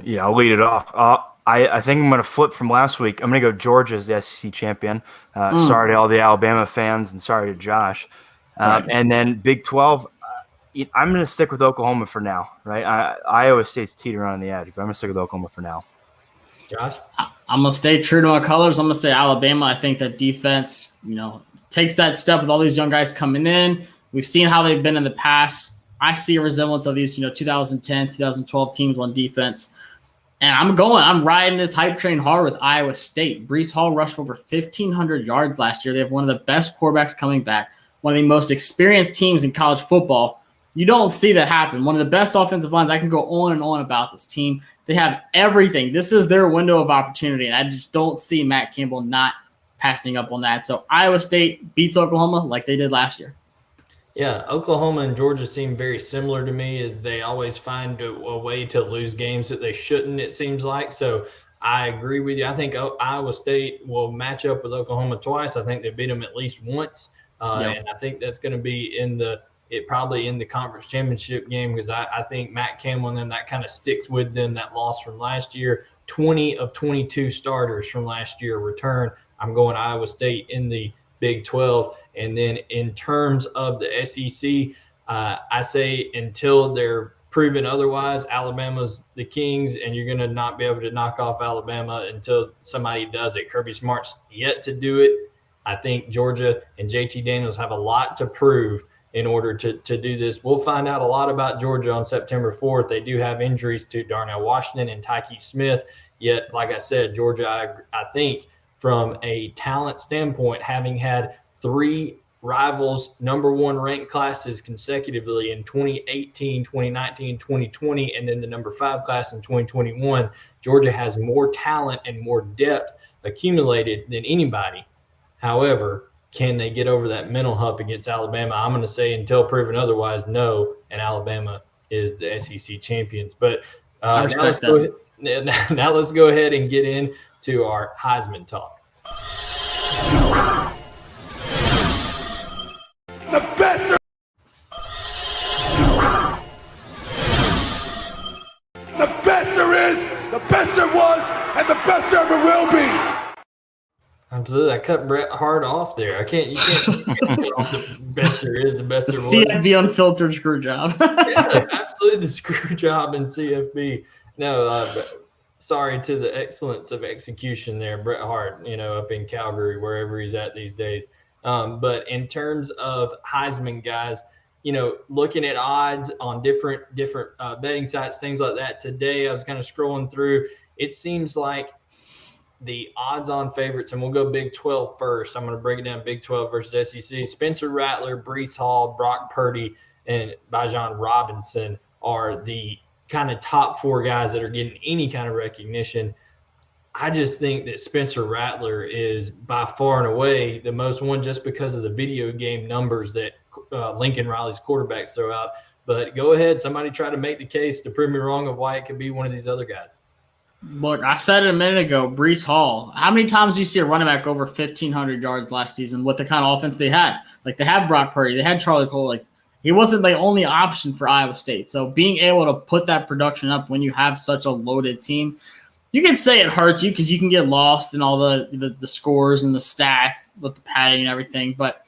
Yeah, I'll lead it off. I think I'm going to flip from last week. I'm going to go Georgia as the SEC champion. Sorry to all the Alabama fans and sorry to Josh. And then Big 12, I'm going to stick with Oklahoma for now, right? Iowa State's teetering on the edge, but I'm going to stick with Oklahoma for now. Josh? I'm going to stay true to my colors. I'm going to say Alabama. I think that defense, takes that step with all these young guys coming in. We've seen how they've been in the past. I see a resemblance of these, 2010, 2012 teams on defense. And I'm riding this hype train hard with Iowa State. Breece Hall rushed for over 1,500 yards last year. They have one of the best quarterbacks coming back, one of the most experienced teams in college football. You don't see that happen. One of the best offensive lines. I can go on and on about this team. They have everything. This is their window of opportunity, and I just don't see Matt Campbell not passing up on that. So Iowa State beats Oklahoma like they did last year. Yeah, Oklahoma and Georgia seem very similar to me as they always find a way to lose games that they shouldn't, it seems like. So I agree with you. I think Iowa State will match up with Oklahoma twice. I think they beat them at least once. And I think that's going to be probably in the conference championship game because I think Matt Campbell and them, that kind of sticks with them, that loss from last year. 20 of 22 starters from last year return. I'm going Iowa State in the Big 12. And then in terms of the SEC, I say until they're proven otherwise, Alabama's the Kings, and you're going to not be able to knock off Alabama until somebody does it. Kirby Smart's yet to do it. I think Georgia and JT Daniels have a lot to prove in order to do this. We'll find out a lot about Georgia on September 4th. They do have injuries to Darnell Washington and Tyke Smith. Yet, like I said, Georgia, I think from a talent standpoint, having had three rivals number one ranked classes consecutively in 2018, 2019, 2020, and then the number 5 class in 2021, Georgia has more talent and more depth accumulated than anybody. However, can they get over that mental hump against Alabama? I'm going to say until proven otherwise, no, and Alabama is the SEC champions. But now let's go ahead and get into our Heisman talk. The best there is, the best there was, and the best there ever will be. Absolutely. I cut Bret Hart off there. You can't get off the best there is, the best there was. The CFB Unfiltered screw job. Yeah, absolutely, the screw job in CFB. No, sorry to the excellence of execution there, Bret Hart, up in Calgary, wherever he's at these days. But in terms of Heisman guys, looking at odds on different betting sites, things like that. Today, I was kind of scrolling through. It seems like the odds-on favorites, and we'll go Big 12 first. I'm going to break it down Big 12 versus SEC. Spencer Rattler, Breece Hall, Brock Purdy, and Bijan Robinson are the kind of top 4 guys that are getting any kind of recognition. I just think that Spencer Rattler is by far and away the most one just because of the video game numbers that Lincoln Riley's quarterbacks throw out. But go ahead, somebody try to make the case to prove me wrong of why it could be one of these other guys. Look, I said it a minute ago, Breece Hall. How many times do you see a running back over 1,500 yards last season with the kind of offense they had? Like, they had Brock Purdy, they had Charlie Cole. Like, he wasn't the only option for Iowa State. So being able to put that production up when you have such a loaded team, you can say it hurts you because you can get lost in all the scores and the stats with the padding and everything. But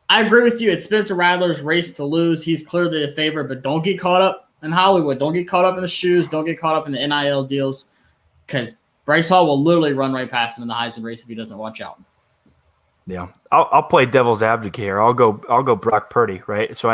I agree with you. It's Spencer Rattler's race to lose. He's clearly the favorite, but don't get caught up in Hollywood. Don't get caught up in the shoes. Don't get caught up in the NIL deals because Breece Hall will literally run right past him in the Heisman race if he doesn't watch out. Yeah, I'll play devil's advocate here. I'll go Brock Purdy, right? So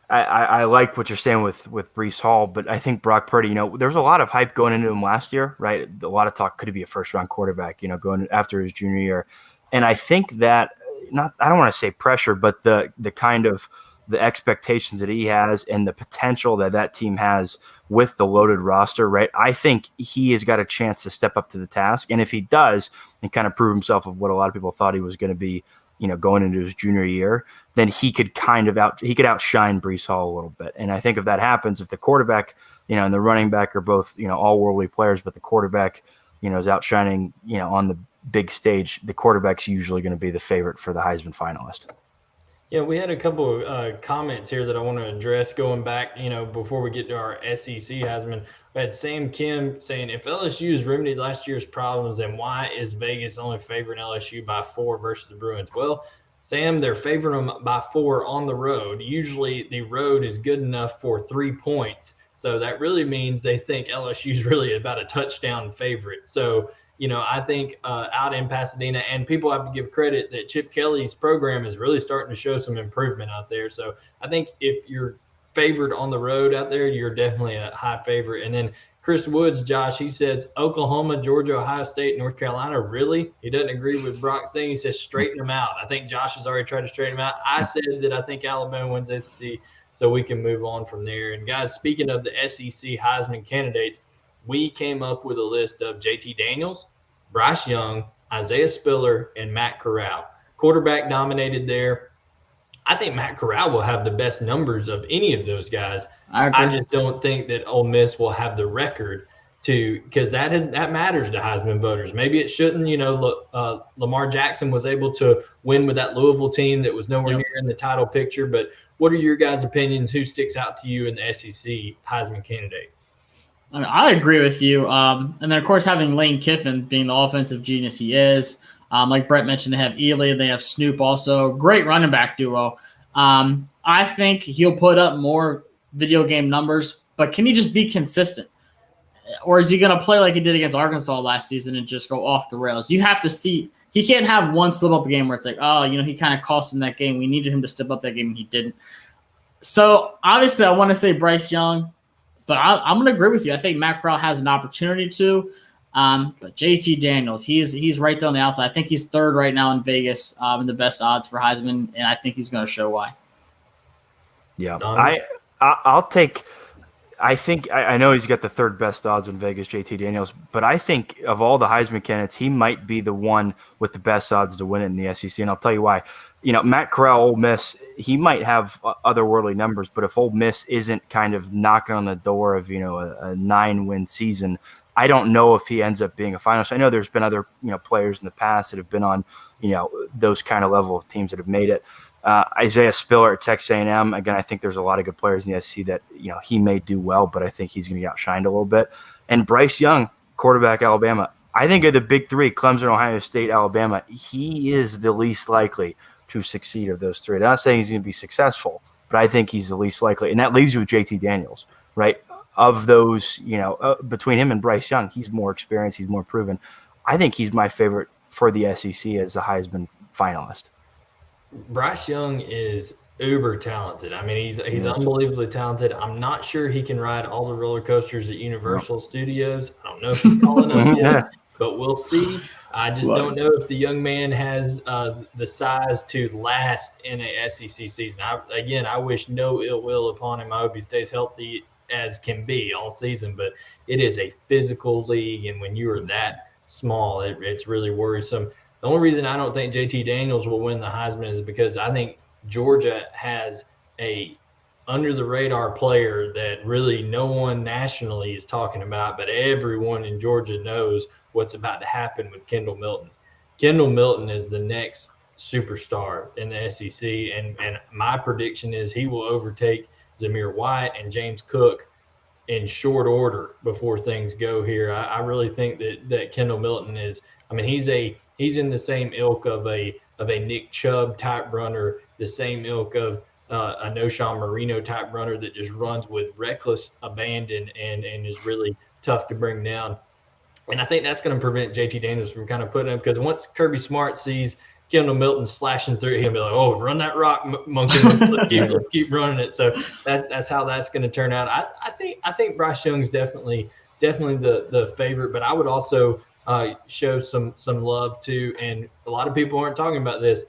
I like what you're saying with Breece Hall, but I think Brock Purdy, there's a lot of hype going into him last year, right? A lot of talk, could he be a first-round quarterback, going after his junior year. And I think that, I don't want to say pressure, but the kind of the expectations that he has and the potential that team has with the loaded roster, right? I think he has got a chance to step up to the task. And if he does and kind of prove himself of what a lot of people thought he was going to be, going into his junior year, then he could outshine Breece Hall a little bit. And I think if that happens, if the quarterback, and the running back are both, all worldly players, but the quarterback, is outshining, on the big stage, the quarterback's usually going to be the favorite for the Heisman finalist. Yeah, we had a couple of comments here that I want to address going back, before we get to our SEC Heisman. We had Sam Kim saying, if LSU has remedied last year's problems, then why is Vegas only favoring LSU by 4 versus the Bruins? Well, Sam, they're favoring them by 4 on the road. Usually the road is good enough for 3 points. So that really means they think LSU is really about a touchdown favorite. So, I think out in Pasadena, and people have to give credit that Chip Kelly's program is really starting to show some improvement out there. So I think if you're favored on the road out there, you're definitely a high favorite. And then Chris Woods, Josh, he says Oklahoma, Georgia, Ohio State, North Carolina. Really? He doesn't agree with Brock's thing. He says straighten them out. I think Josh has already tried to straighten them out. I said that I think Alabama wins SEC, so we can move on from there. And guys, speaking of the SEC Heisman candidates, we came up with a list of JT Daniels, Bryce Young, Isaiah Spiller, and Matt Corral. Quarterback dominated there. I think Matt Corral will have the best numbers of any of those guys. I just don't think that Ole Miss will have the record because that matters to Heisman voters. Maybe it shouldn't. Lamar Jackson was able to win with that Louisville team that was nowhere near in the title picture. But what are your guys' opinions? Who sticks out to you in the SEC Heisman candidates? I agree with you. And then, of course, having Lane Kiffin being the offensive genius he is. Like Brett mentioned, they have Ely. They have Snoop also. Great running back duo. I think he'll put up more video game numbers, but can he just be consistent? Or is he going to play like he did against Arkansas last season and just go off the rails? You have to see. He can't have one slip-up game where it's like, he kind of cost him that game. We needed him to step up that game, and he didn't. So, obviously, I want to say Bryce Young. But I'm going to agree with you. I think Matt Corral has an opportunity to. But JT Daniels, he's right there on the outside. I think he's third right now in Vegas in the best odds for Heisman, and I think he's going to show why. Yeah, I'll take – I know he's got the third best odds in Vegas, JT Daniels, but I think of all the Heisman candidates, he might be the one with the best odds to win it in the SEC, and I'll tell you why. Matt Corral, Ole Miss, he might have otherworldly numbers, but if Ole Miss isn't kind of knocking on the door of, a 9-win season, I don't know if he ends up being a finalist. I know there's been other, players in the past that have been on, those kind of level of teams that have made it. Isaiah Spiller at Texas A&M, again, I think there's a lot of good players in the SEC that, he may do well, but I think he's going to get outshined a little bit. And Bryce Young, quarterback, Alabama, I think of the big three, Clemson, Ohio State, Alabama, he is the least likely to succeed of those three. I'm not saying he's going to be successful, but I think he's the least likely. And that leaves you with JT Daniels, right? Of those, between him and Bryce Young, he's more experienced, he's more proven. I think he's my favorite for the SEC as the Heisman finalist. Bryce Young is uber talented. I mean, he's unbelievably talented. I'm not sure he can ride all the roller coasters at Universal Studios. I don't know if he's tall enough yet, but we'll see. I just don't know if the young man has the size to last in a SEC season. I wish no ill will upon him. I hope he stays healthy as can be all season, but it is a physical league, and when you are that small, it's really worrisome. The only reason I don't think JT Daniels will win the Heisman is because I think Georgia has a under-the-radar player that really no one nationally is talking about, but everyone in Georgia knows what's about to happen with Kendall Milton. Kendall Milton is the next superstar in the SEC, and my prediction is he will overtake Zamir White and James Cook in short order before things go here. I really think that Kendall Milton is – I mean, he's in the same ilk of a Nick Chubb type runner, the same ilk of a Noshawn Marino type runner that just runs with reckless abandon and is really tough to bring down. And I think that's going to prevent JT Daniels from kind of putting him, because once Kirby Smart sees Kendall Milton slashing through, he'll be like, "Oh, run that rock, monkey! Let's keep running it." So that's how that's going to turn out. I think Bryce Young's definitely the favorite, but I would also show some love to, and a lot of people aren't talking about this.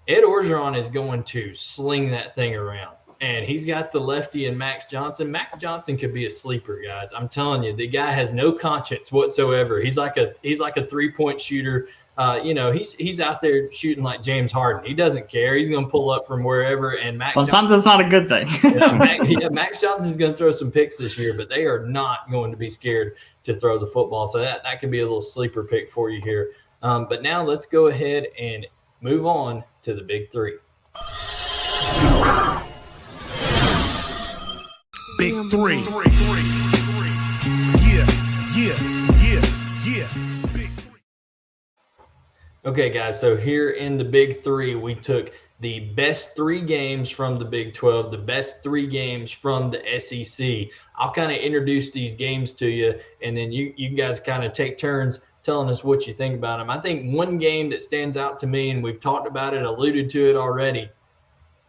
Ed Orgeron is going to sling that thing around. And he's got the lefty and Max Johnson. Max Johnson could be a sleeper, guys. I'm telling you, the guy has no conscience whatsoever. He's like a 3-point shooter. He's out there shooting like James Harden. He doesn't care. He's going to pull up from wherever. And sometimes that's not a good thing. Max Johnson's going to throw some picks this year, but they are not going to be scared to throw the football. So that could be a little sleeper pick for you here. But now let's go ahead and move on to the big three. Big three. Yeah. Big three. Okay, guys. So here in the big three, we took the best 3 games from the Big 12, the best 3 games from the SEC. I'll kind of introduce these games to you, and then you guys kind of take turns telling us what you think about them. I think one game that stands out to me, and we've talked about it, alluded to it already,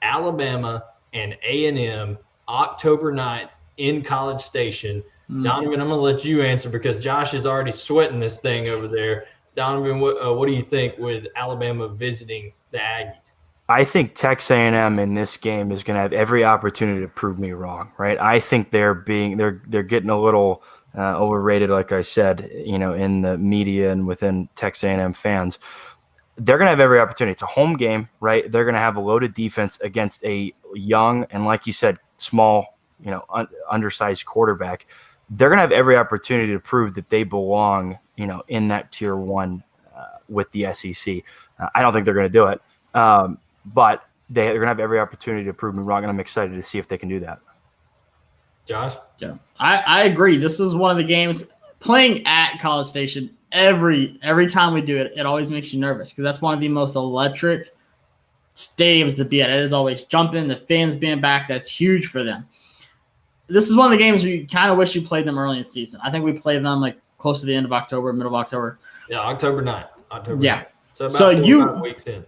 Alabama and A&M, October 9th in College Station. Donovan, I'm going to let you answer because Josh is already sweating this thing over there. Donovan, what do you think with Alabama visiting the Aggies? I think Texas A&M in this game is going to have every opportunity to prove me wrong, right? I think they're getting a little overrated, like I said, in the media and within Texas A&M fans. They're going to have every opportunity. It's a home game, right? They're going to have a loaded defense against a young and, like you said, small, undersized quarterback. They're going to have every opportunity to prove that they belong, in that tier 1 with the SEC. I don't think they're going to do it, but they're going to have every opportunity to prove me wrong, and I'm excited to see if they can do that. Josh? Yeah, I agree. This is one of the games playing at College Station. Every time we do it, it always makes you nervous because that's one of the most electric stadiums to be at. It is always jumping, the fans being back. That's huge for them. This is one of the games we kind of wish you played them early in the season. I think we played them like close to the end of October, middle of October. Yeah, October 9th. Yeah. 9th. So about 4 or 5 weeks in.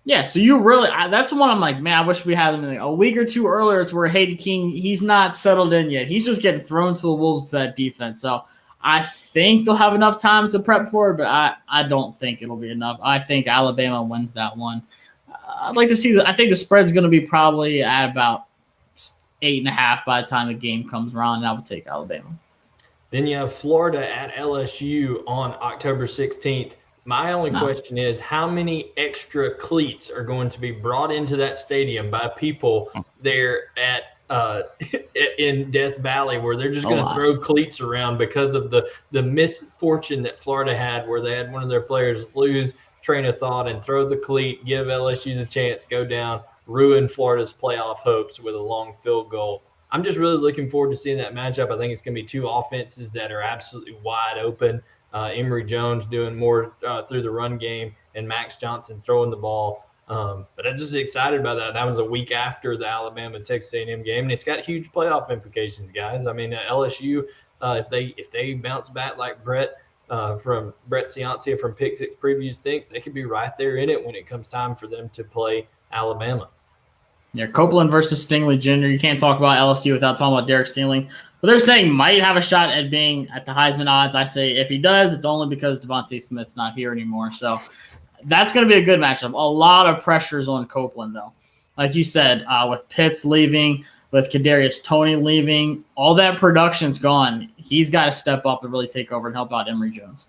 Yeah, so you really that's the one I'm like, man, I wish we had him in a week or two earlier. It's where Hayden King, he's not settled in yet. He's just getting thrown to the wolves to that defense. So I think they'll have enough time to prep for it, but I don't think it'll be enough. I think Alabama wins that one. I'd like to see I think the spread's going to be probably at about 8.5 by the time the game comes around, and I would take Alabama. Then you have Florida at LSU on October 16th. My only question is, how many extra cleats are going to be brought into that stadium by people there at in Death Valley, where they're just going to throw cleats around because of the misfortune that Florida had, where they had one of their players lose train of thought and throw the cleat, give LSU the chance, go down, ruin Florida's playoff hopes with a long field goal. I'm just really looking forward to seeing that matchup. I think it's going to be 2 offenses that are absolutely wide open. Emory Jones doing more through the run game and Max Johnson throwing the ball. But I'm just excited about that. That was a week after the Alabama-Texas A&M game, and it's got huge playoff implications, guys. I mean, LSU, if they bounce back like Brett from Brett Ciancia from Pick Six Previews thinks they could be right there in it when it comes time for them to play Alabama. Yeah, Copeland versus Stingley Jr. You can't talk about LSU without talking about Derek Stingley. But they're saying might have a shot at being at the Heisman odds. I say if he does, it's only because Devontae Smith's not here anymore. So that's going to be a good matchup. A lot of pressures on Copeland, though. Like you said, with Pitts leaving, with Kadarius Toney leaving, all that production's gone. He's got to step up and really take over and help out Emory Jones.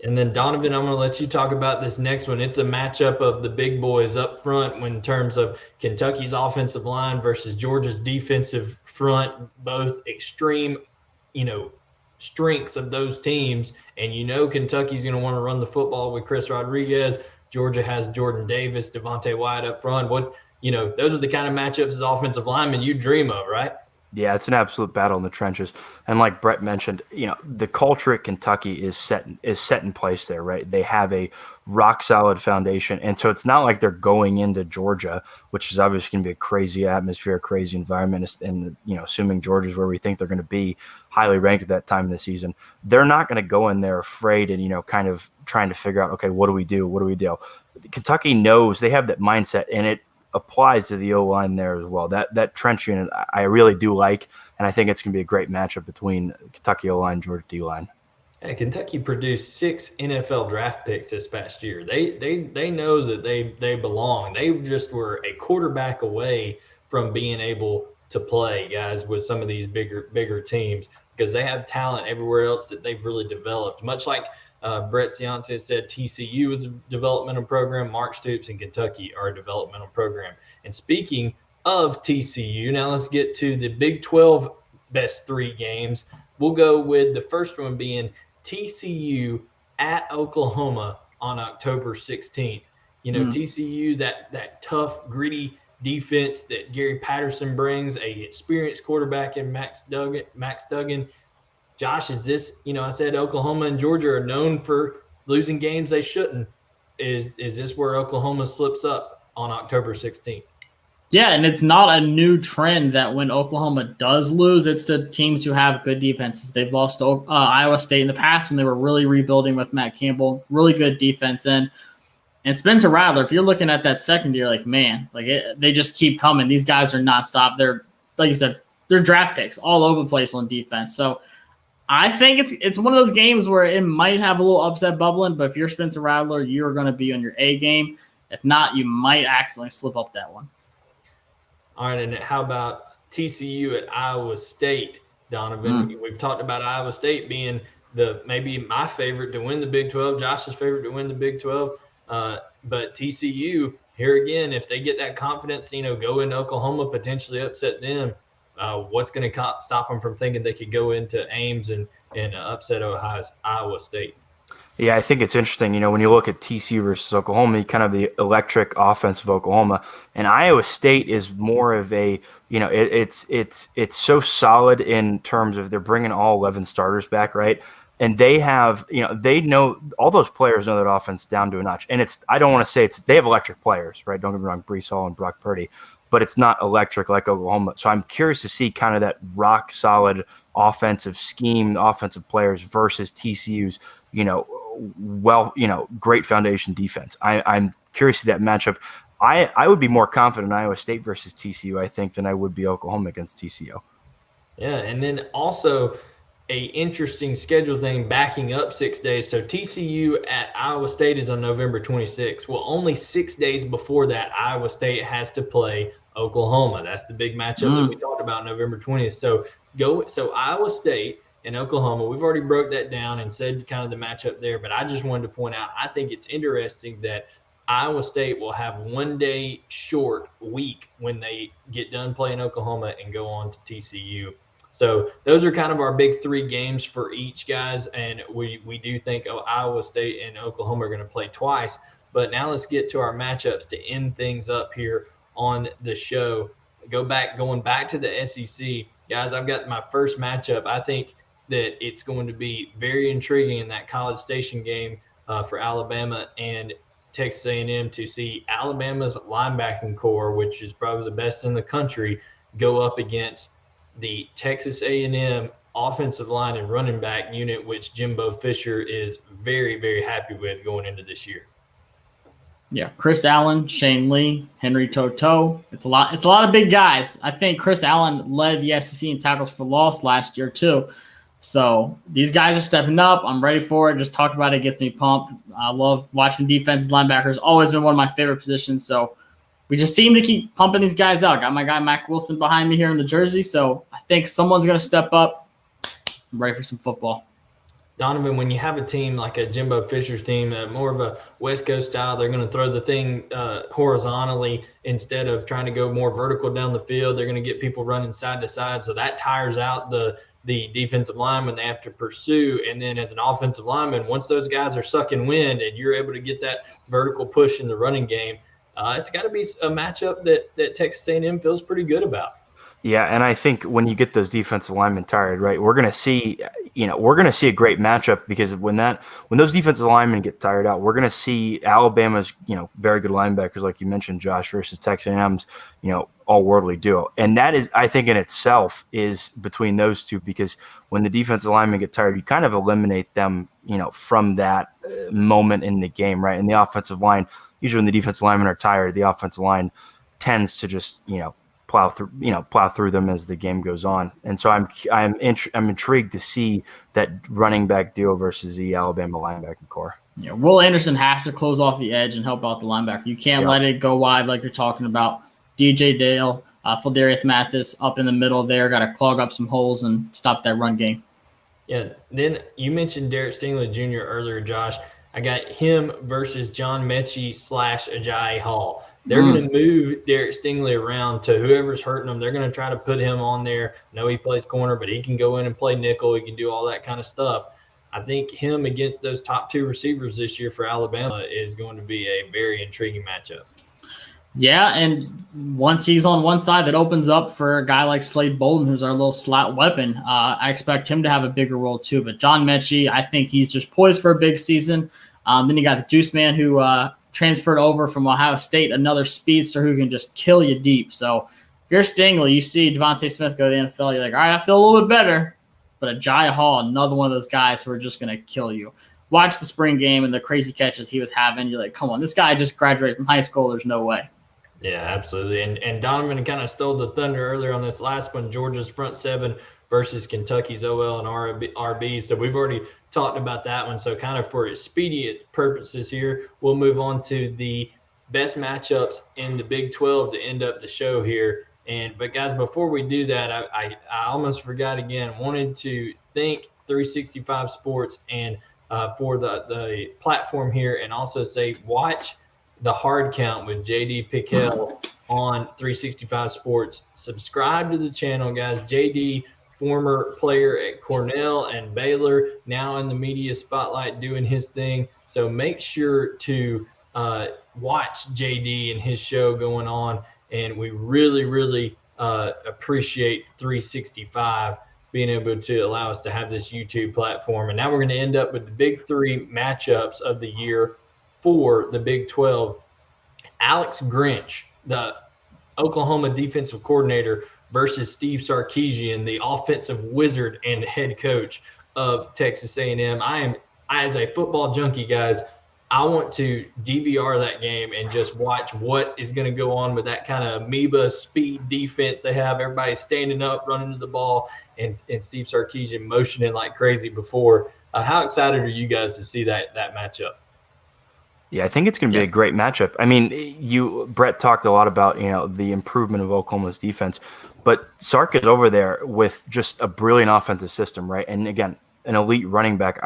And then, Donovan, I'm going to let you talk about this next one. It's a matchup of the big boys up front in terms of Kentucky's offensive line versus Georgia's defensive front, both extreme, strengths of those teams. And Kentucky's going to want to run the football with Chris Rodriguez. Georgia has Jordan Davis, Devontae White up front. Those are the kind of matchups as offensive linemen you dream of, right? Yeah, it's an absolute battle in the trenches. And like Brett mentioned, the culture at Kentucky is set in place there, right? They have a rock solid foundation. And so it's not like they're going into Georgia, which is obviously going to be a crazy atmosphere, a crazy environment. And, assuming Georgia's where we think they're going to be highly ranked at that time of the season, they're not going to go in there afraid and, kind of trying to figure out, okay, what do we do? What do we do? Kentucky knows they have that mindset, and it applies to the O-line there as well. That trench unit I really do like, and I think it's going to be a great matchup between Kentucky O-line and Georgia D-line. And Kentucky produced 6 NFL draft picks this past year. They know that they belong. They just were a quarterback away from being able to play, guys, with some of these bigger teams, because they have talent everywhere else that they've really developed. Much like Brett Ciancia said, TCU is a developmental program. Mark Stoops and Kentucky are a developmental program. And speaking of TCU, now let's get to the Big 12 best 3 games. We'll go with the first one being TCU at Oklahoma on October 16th. TCU, that tough, gritty defense that Gary Patterson brings, a experienced quarterback in Max Duggan. Josh, is this, I said Oklahoma and Georgia are known for losing games they shouldn't. Is this where Oklahoma slips up on October 16th? Yeah, and it's not a new trend that when Oklahoma does lose, it's to teams who have good defenses. They've lost to Iowa State in the past when they were really rebuilding with Matt Campbell, really good defense in. And Spencer Rattler, if you're looking at that secondary, they just keep coming. These guys are nonstop. They're, like you said, they're draft picks all over the place on defense. So I think it's one of those games where it might have a little upset bubbling, but if you're Spencer Rattler, you're going to be on your A game. If not, you might accidentally slip up that one. All right, and how about TCU at Iowa State, Donovan? We've talked about Iowa State being maybe my favorite to win the Big 12, Josh's favorite to win the Big 12. But TCU, here again, if they get that confidence, go into Oklahoma, potentially upset them, what's going to stop them from thinking they could go into Ames and upset Iowa State? Yeah, I think it's interesting. When you look at TCU versus Oklahoma, you kind of the electric offense of Oklahoma, and Iowa State is more of a, it's so solid in terms of they're bringing all 11 starters back, right? And they have, they know all those players know that offense down to a notch. And I don't want to say they have electric players, right? Don't get me wrong, Breece Hall and Brock Purdy, but it's not electric like Oklahoma. So I'm curious to see kind of that rock solid offensive scheme, offensive players versus TCU's, great foundation defense. I'm curious to that matchup. I would be more confident in Iowa State versus TCU, I think, than I would be Oklahoma against TCU. Yeah, and then also a interesting schedule thing backing up 6 days. So TCU at Iowa State is on November 26th. Well, only 6 days before that, Iowa State has to play Oklahoma. That's the big matchup that we talked about November 20th. So Iowa State and Oklahoma, we've already broke that down and said kind of the matchup there, but I just wanted to point out, I think it's interesting that Iowa State will have 1 day short week when they get done playing Oklahoma and go on to TCU. So those are kind of our big 3 games for each, guys, and we do think Iowa State and Oklahoma are going to play twice. But now let's get to our matchups to end things up here on the show. Going back to the SEC, guys, I've got my first matchup. I think that it's going to be very intriguing in that College Station game for Alabama and Texas A&M to see Alabama's linebacking core, which is probably the best in the country, go up against the Texas A&M offensive line and running back unit, which Jimbo Fisher is very, very happy with going into this year. Yeah, Chris Allen, Shane Lee, Henry Toto. It's a lot of big guys. I think Chris Allen led the SEC in tackles for loss last year too. So these guys are stepping up. I'm ready for it. Just talking about it gets me pumped. I love watching defenses, linebackers. Always been one of my favorite positions. So we just seem to keep pumping these guys out. Got my guy Mac Wilson behind me here in the jersey. So I think someone's going to step up. I'm ready for some football. Donovan, when you have a team like a Jimbo Fisher's team, more of a West Coast style, they're going to throw the thing horizontally instead of trying to go more vertical down the field. They're going to get people running side to side. So that tires out the defensive lineman they have to pursue. And then as an offensive lineman, once those guys are sucking wind and you're able to get that vertical push in the running game, it's got to be a matchup that Texas A&M feels pretty good about. Yeah, and I think when you get those defensive linemen tired, right, we're going to see a great matchup, because when those defensive linemen get tired out, we're going to see Alabama's, very good linebackers, like you mentioned, Josh, versus Texas A&M's, all-worldly duo. And that is, I think in itself, is between those two, because when the defensive linemen get tired, you kind of eliminate them, from that moment in the game, right? And the offensive line, usually when the defensive linemen are tired, the offensive line tends to just, plow through them as the game goes on. And so I'm intrigued to see that running back duo versus the Alabama linebacking core. Yeah, Will Anderson has to close off the edge and help out the linebacker. You can't let it go wide like you're talking about. DJ Dale, Phildarius Mathis up in the middle there, got to clog up some holes and stop that run game. Yeah, then you mentioned Derek Stingley Jr. earlier, Josh. I got him versus John Mechie / Ajayi Hall. They're going to move Derek Stingley around to whoever's hurting him. They're going to try to put him on there. I know he plays corner, but he can go in and play nickel. He can do all that kind of stuff. I think him against those top two receivers this year for Alabama is going to be a very intriguing matchup. Yeah, and once he's on one side, that opens up for a guy like Slade Bolden, who's our little slot weapon. I expect him to have a bigger role too. But John Mechie, I think he's just poised for a big season. Then you got the Juice Man who transferred over from Ohio State, another speedster who can just kill you deep. So if you're Stingley, you see Devontae Smith go to the NFL, you're like, all right, I feel a little bit better. But Ajayi Hall, another one of those guys who are just going to kill you. Watch the spring game and the crazy catches he was having. You're like, come on, this guy just graduated from high school. There's no way. Yeah, absolutely. And Donovan kind of stole the thunder earlier on this last one, Georgia's front seven versus Kentucky's OL and RB. So we've already talked about that one. So kind of for expedient purposes here, we'll move on to the best matchups in the Big 12 to end up the show here. But guys, before we do that, I almost forgot again, wanted to thank 365 Sports and for the platform here, and also say watch the Hard Count with JD Pickell on 365 Sports. Subscribe to the channel, guys. JD, former player at Cornell and Baylor, now in the media spotlight doing his thing. So make sure to watch JD and his show going on. And we really, really appreciate 365 being able to allow us to have this YouTube platform. And now we're going to end up with the big three matchups of the year for the Big 12. Alex Grinch, the Oklahoma defensive coordinator, versus Steve Sarkisian, the offensive wizard and head coach of Texas A&M. I, as a football junkie, guys, I want to DVR that game and just watch what is going to go on with that kind of amoeba speed defense they have. Everybody standing up, running to the ball, and Steve Sarkisian motioning like crazy before. How excited are you guys to see that matchup? Yeah, I think it's going to be a great matchup. I mean, Brett talked a lot about, the improvement of Oklahoma's defense, but Sark is over there with just a brilliant offensive system, right? And again, an elite running back,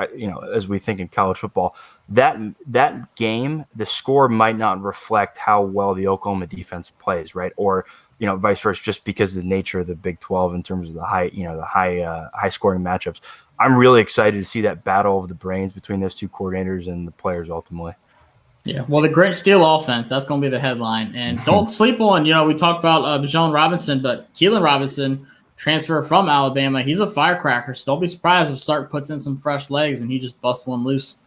as we think in college football, that game, the score might not reflect how well the Oklahoma defense plays, right? Or, vice versa, just because of the nature of the Big 12 in terms of the high scoring matchups. I'm really excited to see that battle of the brains between those two coordinators and the players ultimately. Yeah, well, the Grinch Steel offense, that's going to be the headline. And don't sleep on, we talked about Bijan Robinson, but Keelan Robinson, transfer from Alabama, he's a firecracker. So don't be surprised if Sark puts in some fresh legs and he just busts one loose.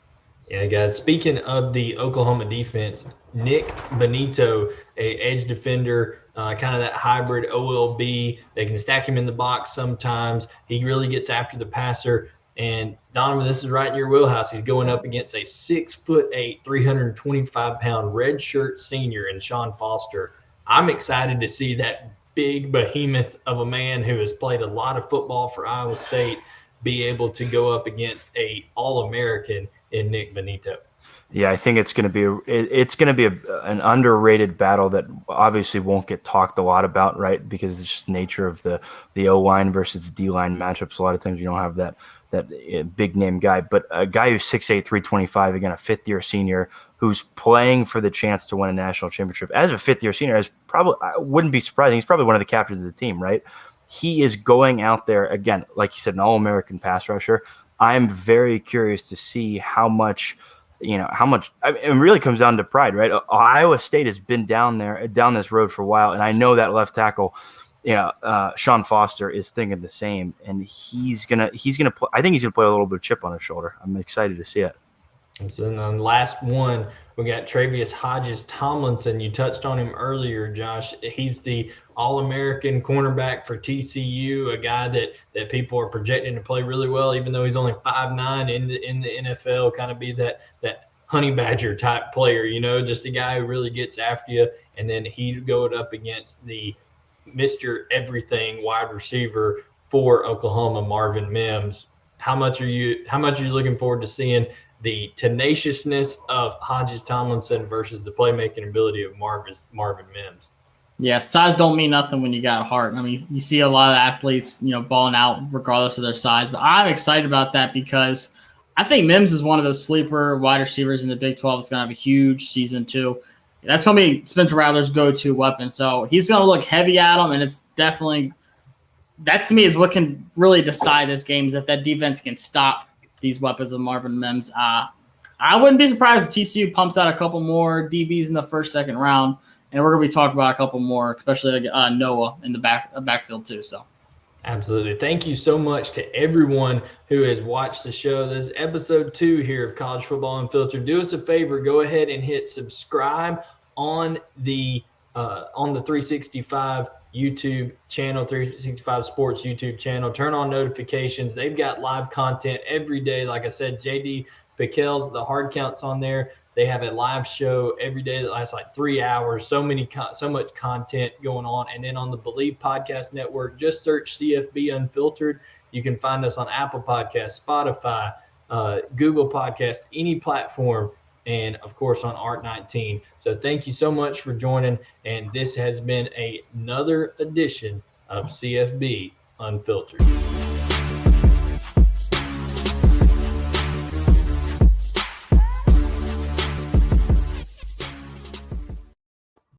Yeah, guys, speaking of the Oklahoma defense, Nick Benito, a edge defender, kind of that hybrid OLB. They can stack him in the box sometimes. He really gets after the passer. And Donovan, this is right in your wheelhouse. He's going up against a 6'8", 325-pound redshirt senior in Sean Foster. I'm excited to see that big behemoth of a man who has played a lot of football for Iowa State be able to go up against a All-American in Nick Benito. Yeah, I think it's going to be an underrated battle that obviously won't get talked a lot about, right? Because it's just the nature of the O-line versus the D-line matchups. A lot of times you don't have that big name guy, but a guy who's 6'8", 325, again, a fifth-year senior who's playing for the chance to win a national championship. As a fifth-year senior, I wouldn't be surprising. He's probably one of the captains of the team, right? He is going out there, again, like you said, an All-American pass rusher. I'm very curious to see how much it really comes down to pride, right? Iowa State has been down this road for a while, and I know that left tackle, Sean Foster is thinking the same, and he's gonna play. I think he's gonna play a little bit of chip on his shoulder. I'm excited to see it. And so then last one, we got Travius Hodges Tomlinson. You touched on him earlier, Josh. He's the All-American cornerback for TCU, a guy that people are projecting to play really well, even though he's only 5'9" in the NFL, kind of be that honey badger type player, just a guy who really gets after you. And then he's going up against the Mr. Everything wide receiver for Oklahoma, Marvin Mims. How much are you looking forward to seeing the tenaciousness of Hodges Tomlinson versus the playmaking ability of Marvin Mims? Yeah, size don't mean nothing when you got heart. I mean, you see a lot of athletes, balling out regardless of their size. But I'm excited about that because I think Mims is one of those sleeper wide receivers in the Big 12. It's going to have a huge season too. That's going to be Spencer Rattler's go-to weapon. So he's going to look heavy at him, and it's definitely – that to me is what can really decide this game, is if that defense can stop these weapons of Marvin Mims. I wouldn't be surprised if TCU pumps out a couple more DBs in the first, second round, and we're going to be talking about a couple more, especially Noah in the backfield too. So. Absolutely. Thank you so much to everyone who has watched the show. This is episode 2 here of College Football Unfiltered. Do us a favor, go ahead and hit subscribe on the 365 YouTube channel, 365 Sports YouTube channel. Turn on notifications. They've got live content every day. Like I said, JD Piquel's, the hard counts on there. They have a live show every day that lasts like 3 hours. So much content going on. And then on the Bleav Podcast Network, just search CFB Unfiltered. You can find us on Apple Podcasts, Spotify, Google Podcasts, any platform, and of course on Art19. So thank you so much for joining. And this has been another edition of CFB Unfiltered.